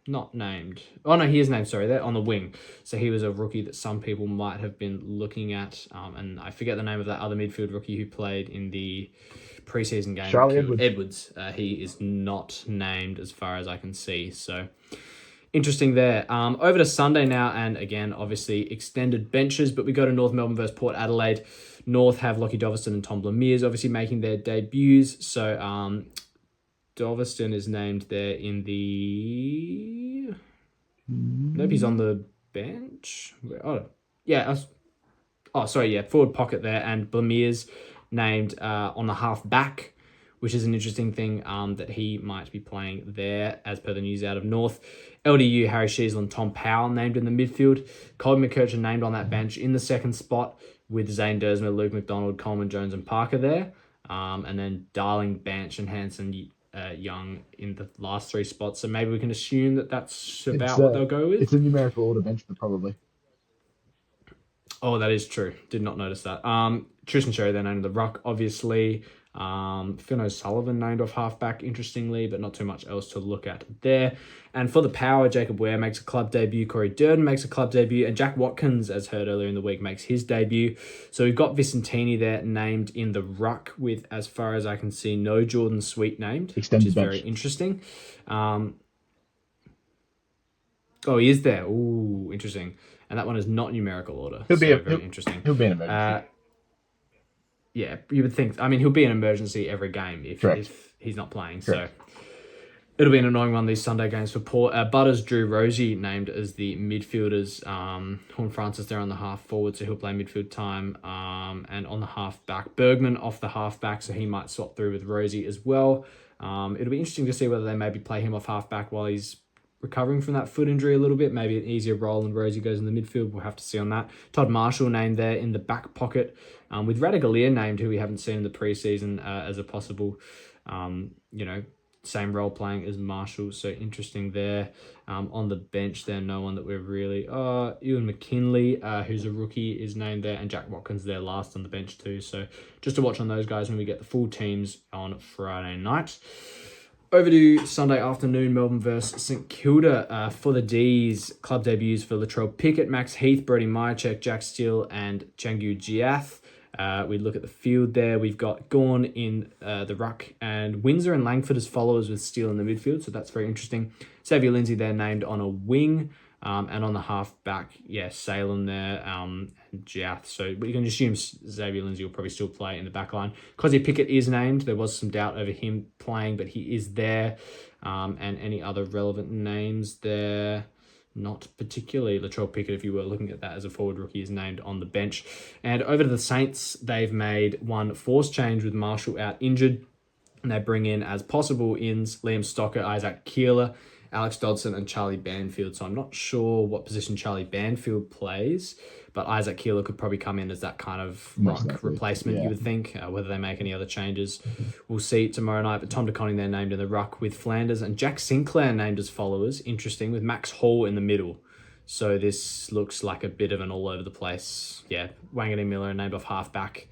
not named. Oh no, he is named, sorry, they're on the wing. So he was a rookie that some people might have been looking at. And I forget the name of that other midfield rookie who played in the preseason game. Charlie Edwards. He is not named as far as I can see. So interesting there. Over to Sunday now, and again, obviously extended benches, but we go to North Melbourne versus Port Adelaide. North have Lockie Doverston and Tom Blamiers obviously making their debuts. So Doverston is named there in the... Nope, he's on the bench. Forward pocket there, and Blamiers named on the half back, which is an interesting thing that he might be playing there as per the news out of North. LDU, Harry Sheasel and Tom Powell named in the midfield. Colin McKercher named on that bench in the second spot with Zane Dersmer, Luke McDonald, Coleman, Jones and Parker there. And then Darling, Banch and Hanson Young in the last 3 spots. So maybe we can assume that that's about what they'll go with. It's a numerical order bench, but probably. Oh, that is true. Did not notice that. Tristan Sherry then named the ruck, obviously. Finn O'Sullivan named off halfback, interestingly, but not too much else to look at there. And for the power, Jacob Ware makes a club debut, Corey Durden makes a club debut, and Jack Watkins, as heard earlier in the week, makes his debut. So we've got Vicentini there named in the ruck with, as far as I can see, no Jordan Sweet named, extended which is bench. Very interesting. He is there. Ooh, interesting. And that one is not numerical order. Very interesting. He'll be an emergency. Yeah, you would think. I mean, he'll be an emergency every game if he's not playing. Correct. So it'll be an annoying one, these Sunday games for Port. Butters, Drew Rosie named as the midfielders. Horn Francis there on the half forward, so he'll play midfield time. And on the half back, Bergman off the half back, so he might swap through with Rosie as well. It'll be interesting to see whether they maybe play him off half back while he's recovering from that foot injury a little bit. Maybe an easier role and Rosie goes in the midfield. We'll have to see on that. Todd Marshall named there in the back pocket, with Radagalier named, who we haven't seen in the preseason as a possible, same role playing as Marshall, so interesting there. On the bench there, no one that we're really... Ewan McKinley, who's a rookie, is named there, and Jack Watkins there last on the bench too. So just to watch on those guys when we get the full teams on Friday night. Over to Sunday afternoon, Melbourne versus St Kilda. For the Ds, club debuts for Latrell Pickett, Max Heath, Brody Myercheck, Jack Steele, and Changu Giath. We look at the field there. We've got Gawn in the ruck and Windsor and Langford as followers with Steele in the midfield. So that's very interesting. Xavier Lindsay there named on a wing. And on the half back, Salem there and Giath. So we can assume Xavier Lindsay will probably still play in the back line. Cosy Pickett is named. There was some doubt over him playing, but he is there. And any other relevant names there? Not particularly. Latrell Pickett, if you were looking at that as a forward rookie, is named on the bench. And over to the Saints, they've made one force change with Marshall out injured. And they bring in as possible ins Liam Stocker, Isaac Keeler, Alex Dodson, and Charlie Banfield. So I'm not sure what position Charlie Banfield plays, but Isaac Keeler could probably come in as that kind of ruck replacement, you would think. Whether they make any other changes, we'll see tomorrow night. But Tom DeConning there named in the ruck with Flanders, and Jack Sinclair named as followers. Interesting, with Max Hall in the middle. So this looks like a bit of an all over the place. Wanganeen Miller named off halfback.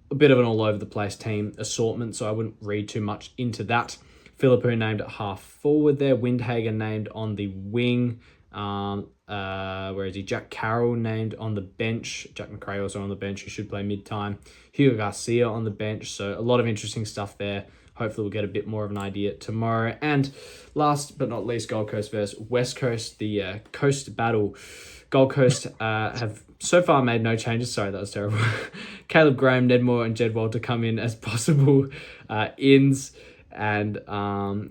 A bit of an all over the place team assortment, so I wouldn't read too much into that. Philippou named at half forward there. Windhager named on the wing. Where is he? Jack Carroll named on the bench. Jack McRae also on the bench, who should play mid-time. Hugo Garcia on the bench. So a lot of interesting stuff there. Hopefully we'll get a bit more of an idea tomorrow. And last but not least, Gold Coast versus West Coast. The coast battle. Gold Coast have so far made no changes. Sorry, that was terrible. Caleb Graham, Ned Moore, and Jed Walter come in as possible ins. And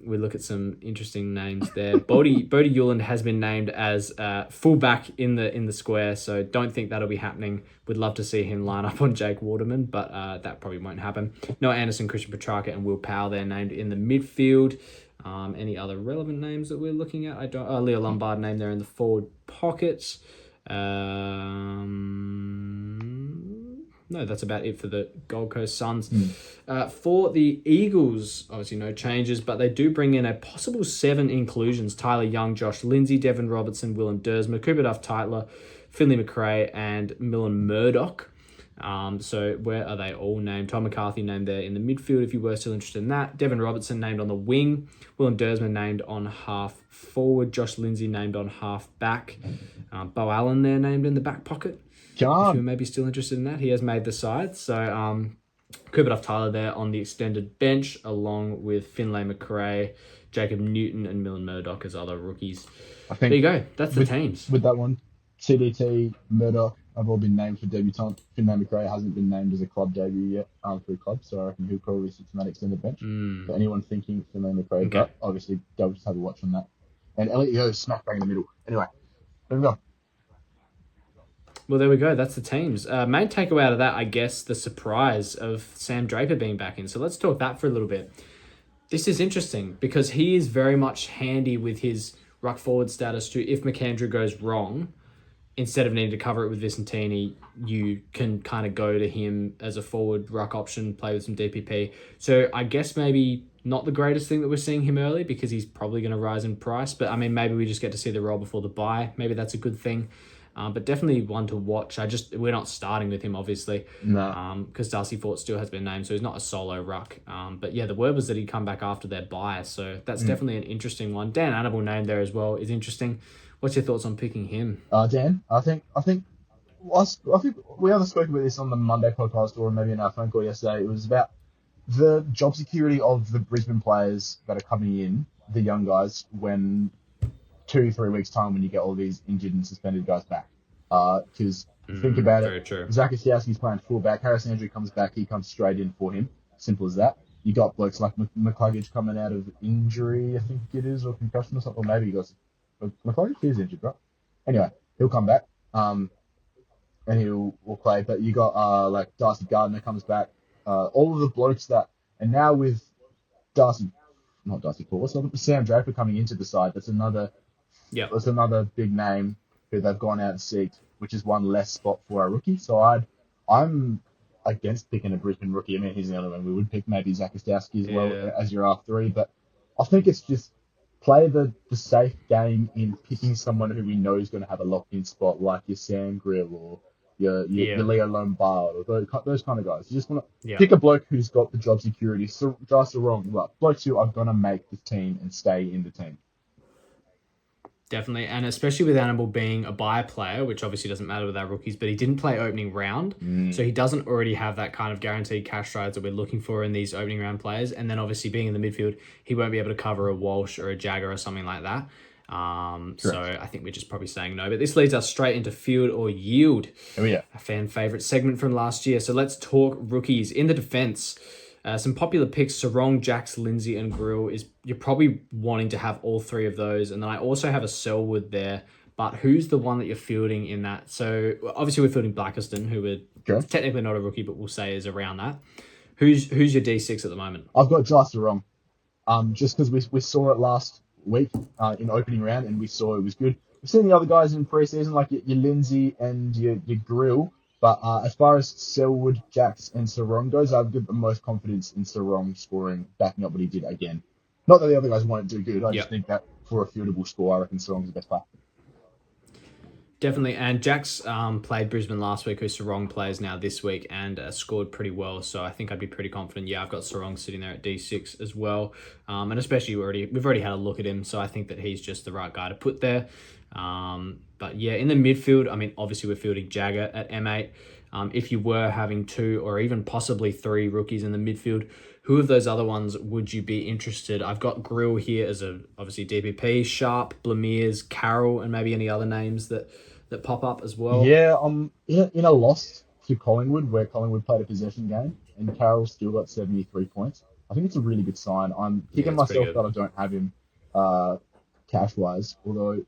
we look at some interesting names there. Bodie Euland has been named as fullback in the square, so don't think that'll be happening. Would love to see him line up on Jake Waterman, but that probably won't happen. Noah Anderson, Christian Petrarca, and Will Powell there named in the midfield. Any other relevant names that we're looking at? Leo Lombard named there in the forward pocket. No, that's about it for the Gold Coast Suns. For the Eagles, obviously no changes, but they do bring in a possible 7 inclusions. Tyler Young, Josh Lindsay, Devin Robertson, Willem Dersma, Cooper Duff-Tytler, Finley McRae, and Millen Murdoch. So where are they all named? Tom McCarthy named there in the midfield, if you were still interested in that. Devin Robertson named on the wing. Willem Dersma named on half forward. Josh Lindsay named on half back. Bo Allen there named in the back pocket. If you're maybe still interested in that, he has made the side. So Cooper Duff-Tyler there on the extended bench, along with Finlay McRae, Jacob Newton, and Millen Murdoch as other rookies. I think there you go. That's the teams. With that one, CDT, Murdoch have all been named for debutant. Finlay McRae hasn't been named as a club debut yet for a club, so I reckon he'll probably sit on that extended bench. For anyone thinking Finlay McRae, but obviously they'll just have a watch on that. And Elliot Yeo smack bang in the middle. Anyway, there we go. Well, there we go. That's the teams. Main takeaway out of that, I guess, the surprise of Sam Draper being back in. So let's talk that for a little bit. This is interesting because he is very much handy with his ruck forward status to, if McAndrew goes wrong, instead of needing to cover it with Vicentini, you can kind of go to him as a forward ruck option, play with some DPP. So I guess maybe not the greatest thing that we're seeing him early because he's probably going to rise in price. But I mean, maybe we just get to see the role before the buy. Maybe that's a good thing. But definitely one to watch. We're not starting with him, obviously. No. Because Darcy Fort still has been named, so he's not a solo ruck. But yeah, the word was that he'd come back after their buy, so that's definitely an interesting one. Dan Annable named there as well is interesting. What's your thoughts on picking him? Dan, I think we either spoke about this on the Monday podcast or maybe in our phone call yesterday. It was about the job security of the Brisbane players that are coming in, the young guys, when 2-3 weeks time when you get all these injured and suspended guys back. Because think about very it, true. Zach Osiowski's playing fullback. Harris Andrew comes back, he comes straight in for him. Simple as that. You got blokes like McCluggage coming out of injury, I think it is, or concussion or something. Or maybe he got McCluggage. He's injured, right? Anyway, he'll come back, and will play. But you got like Darcy Gardner comes back. All of the blokes that, and now with Sam Draper coming into the side, that's another big name who they've gone out and seeked, which is one less spot for a rookie. So I'm against picking a Brisbane rookie. I mean, he's the only one we would pick. Maybe Zach Ostowski as well as your R3, but I think it's just play the safe game in picking someone who we know is going to have a locked in spot, like your Sam Grill or your Yeah, Leo Lombard or those kind of guys. You just want to yeah. pick a bloke who's got the job security. So just wrong, like blokes who are going to make the team and stay in the team. Definitely, and especially with Annabelle being a buy player, which obviously doesn't matter with our rookies, but he didn't play opening round, so he doesn't already have that kind of guaranteed cash strides that we're looking for in these opening round players. And then obviously being in the midfield, he won't be able to cover a Walsh or a Jagger or something like that. So I think we're just probably saying no. But this leads us straight into field or yield, Oh yeah. a fan favorite segment from last year. So let's talk rookies in the defense. Some popular picks: Sarong, Jax, Lindsay, and Grill. Is you're probably wanting to have all three of those, and then I also have a Selwood there. But who's the one that you're fielding in that? So obviously we're fielding Blackiston, who we're technically not a rookie, but we'll say is around that. Who's your D6 at the moment? I've got just wrong. Just because we saw it last week in opening round and we saw it was good. We've seen the other guys in preseason like your Lindsay and your Grill, but as far as Selwood, Jax, and Sarong goes, I've got the most confidence in Sarong scoring, backing up what he did again. Not that the other guys won't do good. I just think that for a fieldable score, I reckon Sarong's the best player. Definitely, and Jax played Brisbane last week, who Sarong plays now this week, and scored pretty well. So I think I'd be pretty confident. Yeah, I've got Sarong sitting there at D6 as well, and especially we've already had a look at him, so I think that he's just the right guy to put there. But yeah, in the midfield, I mean, obviously we're fielding Jagger at M8. If you were having two or even possibly three rookies in the midfield, who of those other ones would you be interested? I've got Grill here as obviously DPP, Sharp, Blamiers, Carroll, and maybe any other names that pop up as well. Yeah, in a loss to Collingwood, where Collingwood played a possession game, and Carroll still got 73 points. I think it's a really good sign. I'm Yeah, kicking it's pretty myself good. that I don't have him cash-wise, although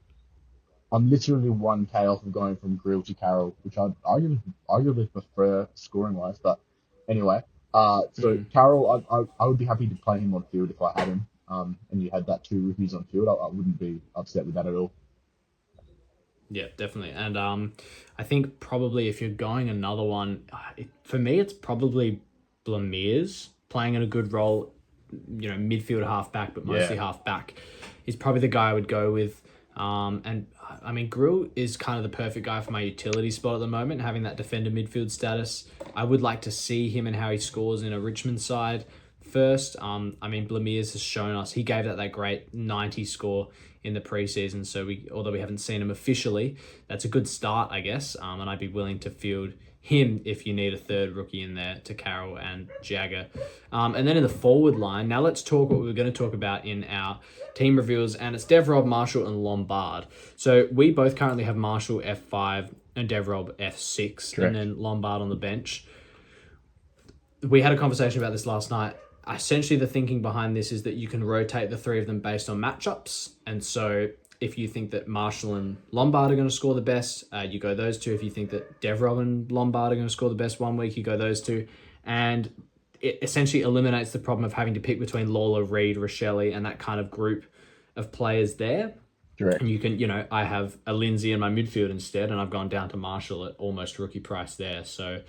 I'm literally 1K off of going from Grill to Carroll, which I'd arguably prefer scoring-wise. But anyway, so Carroll, I would be happy to play him on field if I had him, and you had that two rookies on field. I wouldn't be upset with that at all. Yeah, definitely. And I think probably if you're going another one, for me, it's probably Blamiers playing in a good role, midfield half back, but mostly half back, is probably the guy I would go with. And I mean, Grill is kind of the perfect guy for my utility spot at the moment, having that defender midfield status. I would like to see him and how he scores in a Richmond side first. I mean, Blamiers has shown us he gave that great 90 score in the preseason. So although we haven't seen him officially, that's a good start, I guess. And I'd be willing to field him if you need a third rookie in there to Carroll and Jagger. And then in the forward line, now let's talk what we were going to talk about in our team reveals, and it's Devrob, Marshall, and Lombard. So we both currently have Marshall F5 and Devrob F6, Correct. and then Lombard on the bench. We had a conversation about this last night. Essentially, the thinking behind this is that you can rotate the three of them based on matchups. And so if you think that Marshall and Lombard are going to score the best, you go those two. If you think that Devrob and Lombard are going to score the best one week, you go those two. And it essentially eliminates the problem of having to pick between Lawler, Reed, Rochelle, and that kind of group of players there. Correct. And you can, I have a Lindsay in my midfield instead, and I've gone down to Marshall at almost rookie price there. So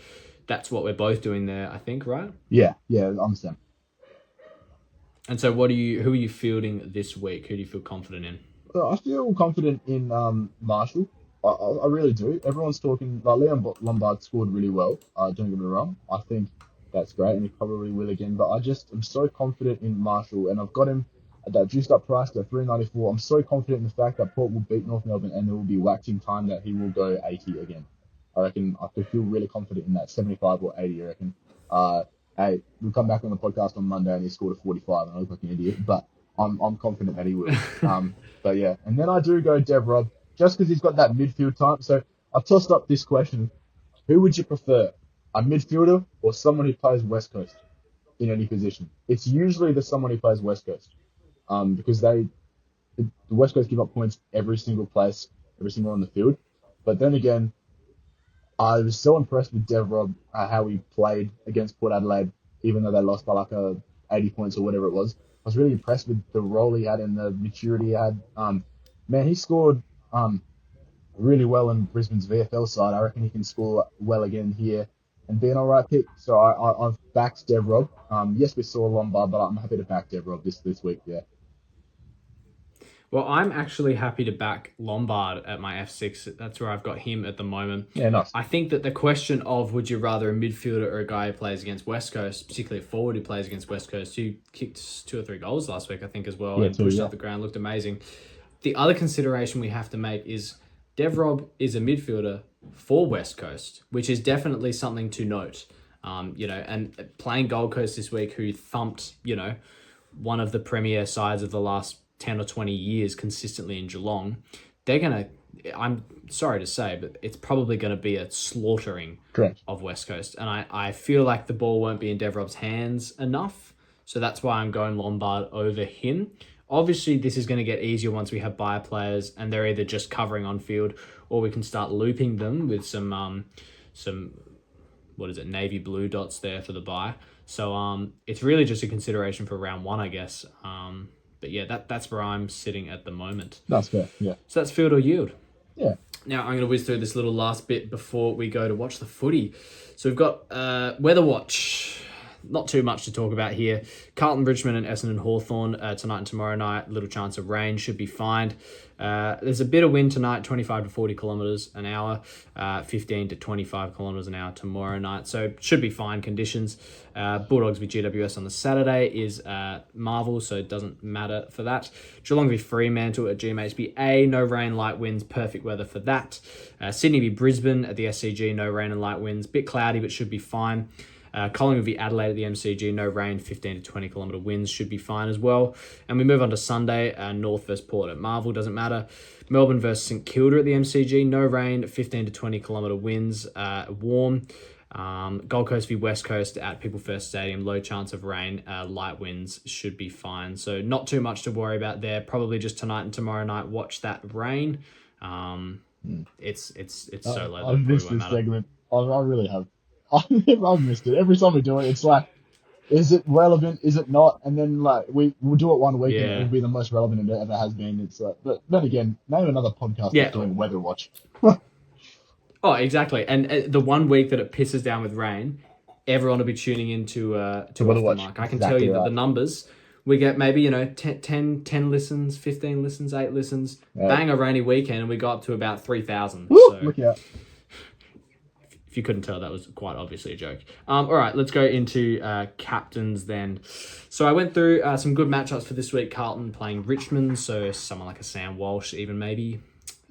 that's what we're both doing there, I think, right? Yeah, I understand. And so who are you fielding this week? Who do you feel confident in? I feel confident in Marshall. I really do. Everyone's talking like Leon Lombard scored really well. Don't get me wrong. I think that's great, and he probably will again. But I'm so confident in Marshall, and I've got him at that juiced up price at $3.94. I'm so confident in the fact that Port will beat North Melbourne, and there will be waxing time that he will go 80 again. I reckon I could feel really confident in that 75 or 80. I reckon. Hey, we'll come back on the podcast on Monday and he scored a 45 and I look like an idiot, but I'm confident that he will. But yeah, and then I do go Dev Rob just because he's got that midfield type. So I've tossed up this question: who would you prefer, a midfielder or someone who plays West Coast in any position? It's usually the someone who plays West Coast, because the West Coast give up points every single place, every single on the field. But then again, I was so impressed with Dev Rob, how he played against Port Adelaide, even though they lost by 80 points or whatever it was. I was really impressed with the role he had and the maturity he had. Man, he scored really well in Brisbane's VFL side. I reckon he can score well again here and be an all right pick. So I've backed Dev Rob. Yes, we saw Lombard, but I'm happy to back Dev Rob this week. Yeah. Well, I'm actually happy to back Lombard at my F6. That's where I've got him at the moment. Yeah, nice. I think that the question of would you rather a midfielder or a guy who plays against West Coast, particularly a forward who plays against West Coast, who kicked 2 or 3 goals last week, I think, as well, and pushed up the ground, looked amazing. The other consideration we have to make is Devrob is a midfielder for West Coast, which is definitely something to note. And playing Gold Coast this week, who thumped, one of the premier sides of the last 10 or 20 years consistently in Geelong, they're going to, I'm sorry to say, but it's probably going to be a slaughtering of West Coast. And I feel like the ball won't be in Devrob's hands enough. So that's why I'm going Lombard over him. Obviously, this is going to get easier once we have buyer players and they're either just covering on field or we can start looping them with some navy blue dots there for the buy. So it's really just a consideration for round 1, I guess. But yeah, that's where I'm sitting at the moment. That's fair, yeah. So that's field or yield. Yeah. Now I'm going to whiz through this little last bit before we go to watch the footy. So we've got Weather Watch. Not too much to talk about here. Carlton, Richmond and Essendon Hawthorn tonight and tomorrow night. Little chance of rain, should be fine. There's a bit of wind tonight, 25 to 40 kilometres an hour, 15 to 25 kilometres an hour tomorrow night. So should be fine conditions. Bulldogs v GWS on the Saturday is Marvel, so it doesn't matter for that. Geelong v Fremantle at GMHBA, no rain, light winds, perfect weather for that. Sydney v Brisbane at the SCG, no rain and light winds. Bit cloudy, but should be fine. Collingwood v Adelaide at the MCG, no rain, 15 to 20 kilometre winds, should be fine as well. And we move on to Sunday, North versus Port at Marvel, doesn't matter. Melbourne versus St Kilda at the MCG, no rain, 15 to 20 kilometre winds, warm. Gold Coast v West Coast at People First Stadium, low chance of rain, light winds, should be fine. So not too much to worry about there. Probably just tonight and tomorrow night, watch that rain. It's so low. I've missed this segment. I really have. I've missed it. Every time we do it, it's like, is it relevant? Is it not? And then we'll do it one week and it'll be the most relevant it ever has been. It's but then again, name another podcast that's doing Weather Watch. Oh, exactly. And the 1 week that it pisses down with rain, everyone will be tuning into Weather Watch. I can tell you that the numbers, we get maybe 10 listens, 15 listens, 8 listens. Bang a rainy weekend, and we got up to about 3,000. So look out. If you couldn't tell, that was quite obviously a joke. All right, let's go into captains then. So I went through some good matchups for this week. Carlton playing Richmond, so someone like a Sam Walsh, even maybe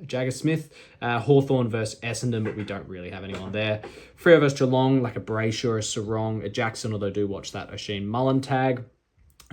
Jagger Smith. Hawthorn versus Essendon, but we don't really have anyone there. Freo versus Geelong, like a Brayshaw, a Sarong, a Jackson, although do watch that Oisin Mullen tag.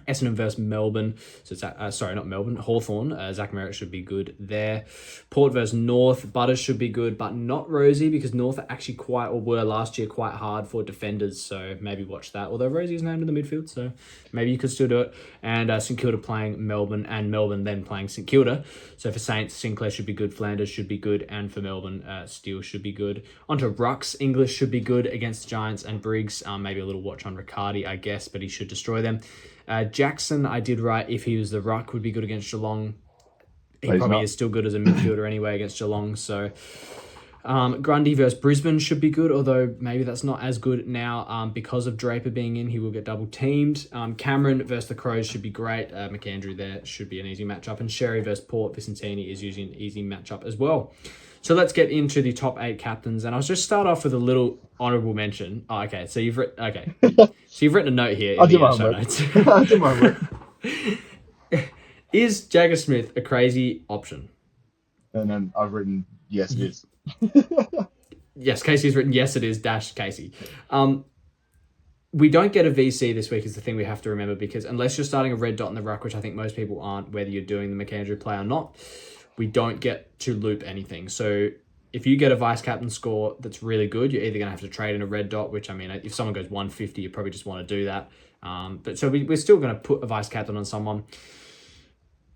Essendon versus Melbourne. So it's not Melbourne. Hawthorn. Zach Merritt should be good there. Port versus North. Butters should be good, but not Rosie, because North are actually were last year quite hard for defenders. So maybe watch that. Although Rosie's named in the midfield, so maybe you could still do it. And St Kilda playing Melbourne, and Melbourne then playing St Kilda. So for Saints, Sinclair should be good. Flanders should be good, and for Melbourne, Steele should be good. Onto Rucks. English should be good against Giants and Briggs. Maybe a little watch on Riccardi, I guess, but he should destroy them. Jackson, I did right. If he was the ruck, would be good against Geelong. He probably is still good as a midfielder anyway against Geelong. So Grundy versus Brisbane should be good, although maybe that's not as good now because of Draper being in. He will get double teamed. Cameron versus the Crows should be great. McAndrew there should be an easy matchup. And Sherry versus Port, Vicentini is usually an easy matchup as well. So let's get into the top 8 captains, and I'll just start off with a little honourable mention. Oh, okay. So you've written a note here. I did my homework. Is Jagger Smith a crazy option? And then I've written yes, it is. Yes, Casey's written yes, it is - Casey. We don't get a VC this week is the thing we have to remember, because unless you're starting a red dot in the ruck, which I think most people aren't, whether you're doing the McAndrew play or not, we don't get to loop anything. So if you get a vice captain score that's really good, you're either going to have to trade in a red dot, which, I mean, if someone goes 150, you probably just want to do that. But so we're still going to put a vice captain on someone.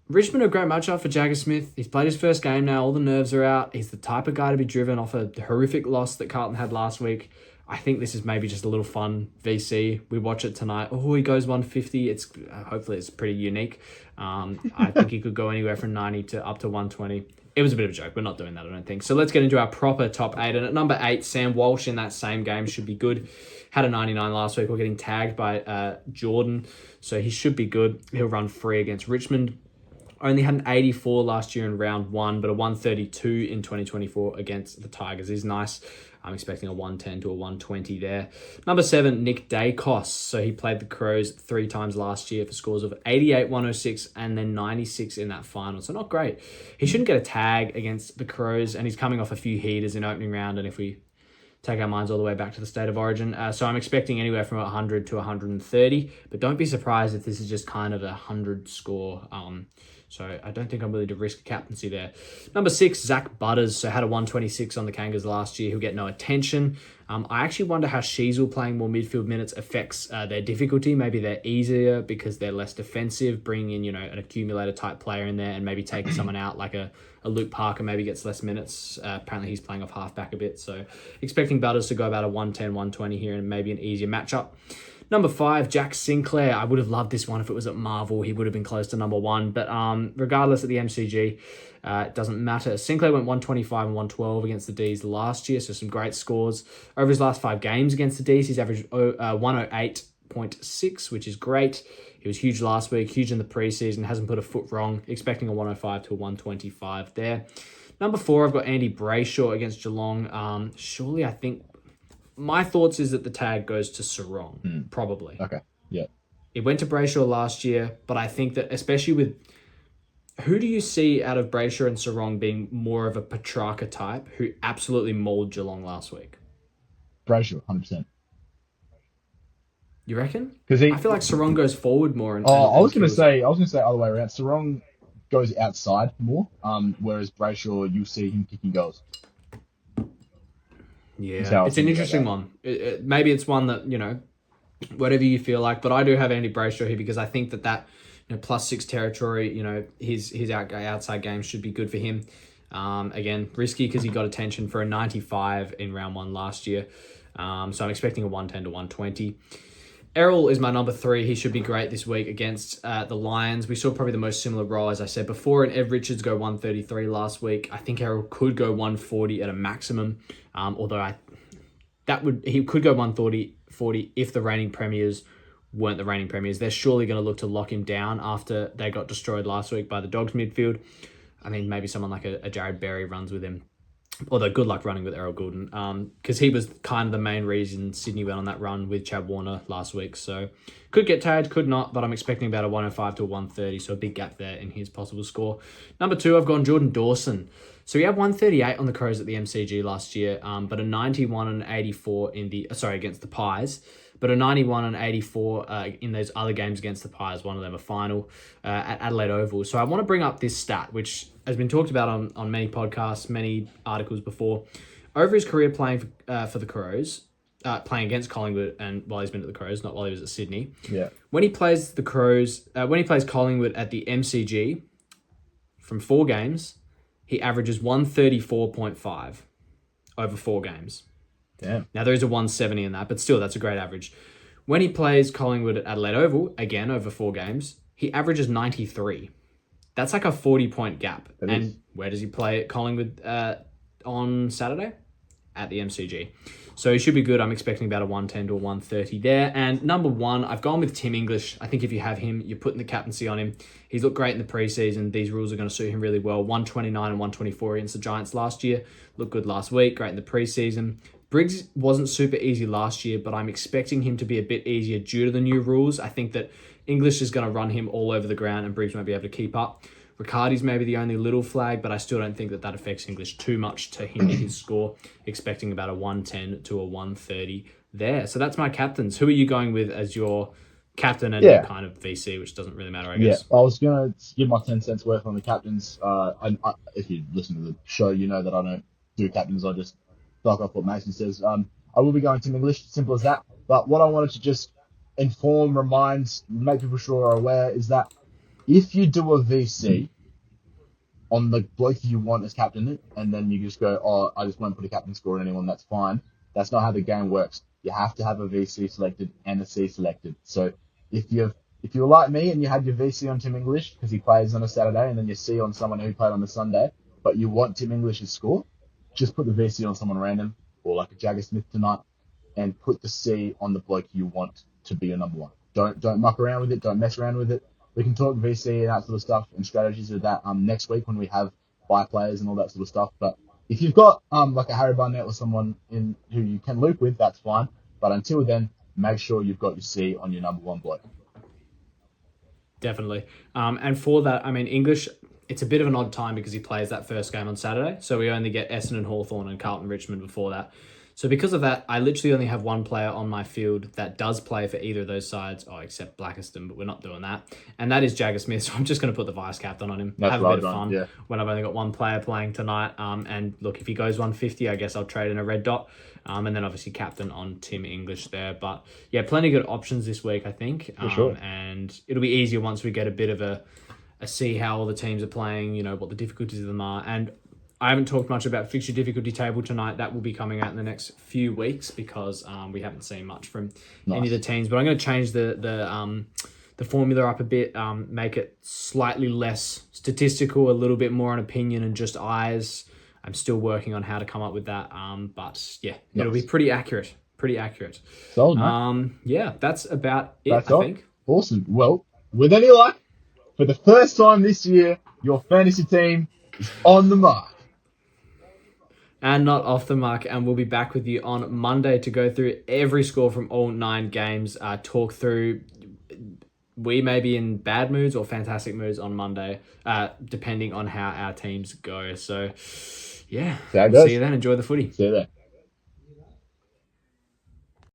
Richmond, a great matchup for Jagger Smith. He's played his first game now. All the nerves are out. He's the type of guy to be driven off a horrific loss that Carlton had last week. I think this is maybe just a little fun VC. We watch it tonight. Oh, he goes 150. It's hopefully it's pretty unique. I think he could go anywhere from 90 to up to 120. It was a bit of a joke. We're not doing that, I don't think. So let's get into our proper top 8. And at number 8, Sam Walsh in that same game should be good. Had a 99 last week. We're getting tagged by Jordan, so he should be good. He'll run free against Richmond. Only had an 84 last year in round 1, but a 132 in 2024 against the Tigers is nice. I'm expecting a 110 to a 120 there. Number 7, Nick Dacos. So he played the Crows 3 times last year for scores of 88, 106, and then 96 in that final. So not great. He shouldn't get a tag against the Crows, and he's coming off a few heaters in opening round, and if we take our minds all the way back to the State of Origin. So I'm expecting anywhere from 100 to 130, but don't be surprised if this is just kind of a 100 score. So I don't think I'm willing to risk a captaincy there. Number 6, Zach Butters. So had a 126 on the Kangas last year. He'll get no attention. I actually wonder how Sheasel playing more midfield minutes affects their difficulty. Maybe they're easier because they're less defensive, bringing in, an accumulator type player in there and maybe taking someone out like a Luke Parker maybe gets less minutes. Apparently he's playing off halfback a bit. So expecting Butters to go about a 110, 120 here and maybe an easier matchup. Number 5, Jack Sinclair. I would have loved this one if it was at Marvel. He would have been close to number 1. But regardless, at the MCG, it doesn't matter. Sinclair went 125 and 112 against the Ds last year, so some great scores. Over his last 5 games against the Ds, he's averaged 108.6, which is great. He was huge last week, huge in the preseason, hasn't put a foot wrong. Expecting a 105 to a 125 there. Number 4, I've got Andy Brayshaw against Geelong. Surely, I think my thoughts is that the tag goes to Sarong, probably. Okay, yeah. It went to Brayshaw last year, but I think that especially with... Who do you see out of Brayshaw and Sarong being more of a Petrarca type who absolutely mauled Geelong last week? Brayshaw, 100%. You reckon? Because I feel like Sarong goes forward more. I was going to say other way around. Sarong goes outside more, whereas Brayshaw, you see him kicking goals. Yeah, it's an interesting one. Maybe it's one that, whatever you feel like, but I do have Andy Brayshaw here because I think that +6 territory, his outside game should be good for him. Again, risky because he got attention for a 95 in round 1 last year. So I'm expecting a 110 to 120. Errol is my number 3. He should be great this week against the Lions. We saw probably the most similar role, as I said before, and Ev Richards go 133 last week. I think Errol could go 140 at a maximum, although he could go 140 if the reigning premiers weren't the reigning premiers. They're surely going to look to lock him down after they got destroyed last week by the Dogs midfield. I mean, maybe someone like a Jared Berry runs with him. Although good luck running with Errol Goulden, because he was kind of the main reason Sydney went on that run with Chad Warner last week. So could get tagged, could not, but I'm expecting about a 105 to 130, so a big gap there in his possible score. Number 2, I've gone Jordan Dawson. So he had 138 on the Crows at the MCG last year, but a 91 and 84 against the Pies. But a 91 and 84 in those other games against the Pies, one of them a final at Adelaide Oval. So I want to bring up this stat, which has been talked about on many podcasts, many articles before. Over his career playing for the Crows, playing against Collingwood and while he's been at the Crows, not while he was at Sydney. Yeah. When he plays the Crows, when he plays Collingwood at the MCG, from 4 games, he averages 134.5 over 4 games. Damn. Now, there is a 170 in that, but still, that's a great average. When he plays Collingwood at Adelaide Oval, again, over 4 games, he averages 93. That's like a 40-point gap. Where does he play at Collingwood on Saturday? At the MCG. So he should be good. I'm expecting about a 110 to a 130 there. And number 1, I've gone with Tim English. I think if you have him, you're putting the captaincy on him. He's looked great in the preseason. These rules are going to suit him really well. 129 and 124 against the Giants last year. Looked good last week. Great in the preseason. Briggs wasn't super easy last year, but I'm expecting him to be a bit easier due to the new rules. I think that English is going to run him all over the ground and Briggs won't be able to keep up. Riccardi's maybe the only little flag, but I still don't think that affects English too much to hinder his score. Expecting about a 110 to a 130 there. So that's my captains. Who are you going with as your captain and kind of VC, which doesn't really matter, I guess? Yeah, I was going to give my 10 cents worth on the captains. If you listen to the show, you know that I don't do captains. I just back off what Mason says. I will be going to English, simple as that. But what I wanted to just inform, remind, make people sure are aware is that if you do a VC on the bloke you want as captain, and then you just go, I just won't put a captain score on anyone, that's fine. That's not how the game works. You have to have a VC selected and a C selected. So if you're like me and you had your VC on Tim English because he plays on a Saturday, and then your C on someone who played on the Sunday, but you want Tim English's score, just put the VC on someone random, or like a Jagger Smith tonight, and put the C on the bloke you want to be your number 1. Don't muck around with it. Don't mess around with it. We can talk VC and that sort of stuff and strategies of that next week when we have buy players and all that sort of stuff. But if you've got like a Harry Barnett or someone in who you can loop with, that's fine. But until then, make sure you've got your C on your number one bloke. Definitely. And for that, I mean, English, it's a bit of an odd time because he plays that first game on Saturday. So we only get Essendon Hawthorn and Carlton Richmond before that. So because of that, I literally only have one player on my field that does play for either of those sides, except Blackiston, but we're not doing that. And that is Jagger Smith. So I'm just going to put the vice captain on him. That's have a bit of fun yeah. when I've only got one player playing tonight. And look, if he goes 150, I guess I'll trade in a red dot. And then obviously captain on Tim English there. But yeah, plenty of good options this week, I think. For sure. And it'll be easier once we get a bit of a see how all the teams are playing, what the difficulties of them are. And I haven't talked much about fixture difficulty table tonight. That will be coming out in the next few weeks because we haven't seen much from any of the teams. But I'm going to change the formula up a bit, make it slightly less statistical, a little bit more on opinion and just eyes. I'm still working on how to come up with that. But yeah, it'll be pretty accurate. Solid, mate. Yeah, that's about it, That's I all. think. Awesome. Well, with any luck, for the first time this year, your fantasy team is on the mark. And not off the mark. And we'll be back with you on Monday to go through every score from all 9 games, talk through. We may be in bad moods or fantastic moods on Monday, depending on how our teams go. So, yeah. See how it goes. See you then. Enjoy the footy. See you there.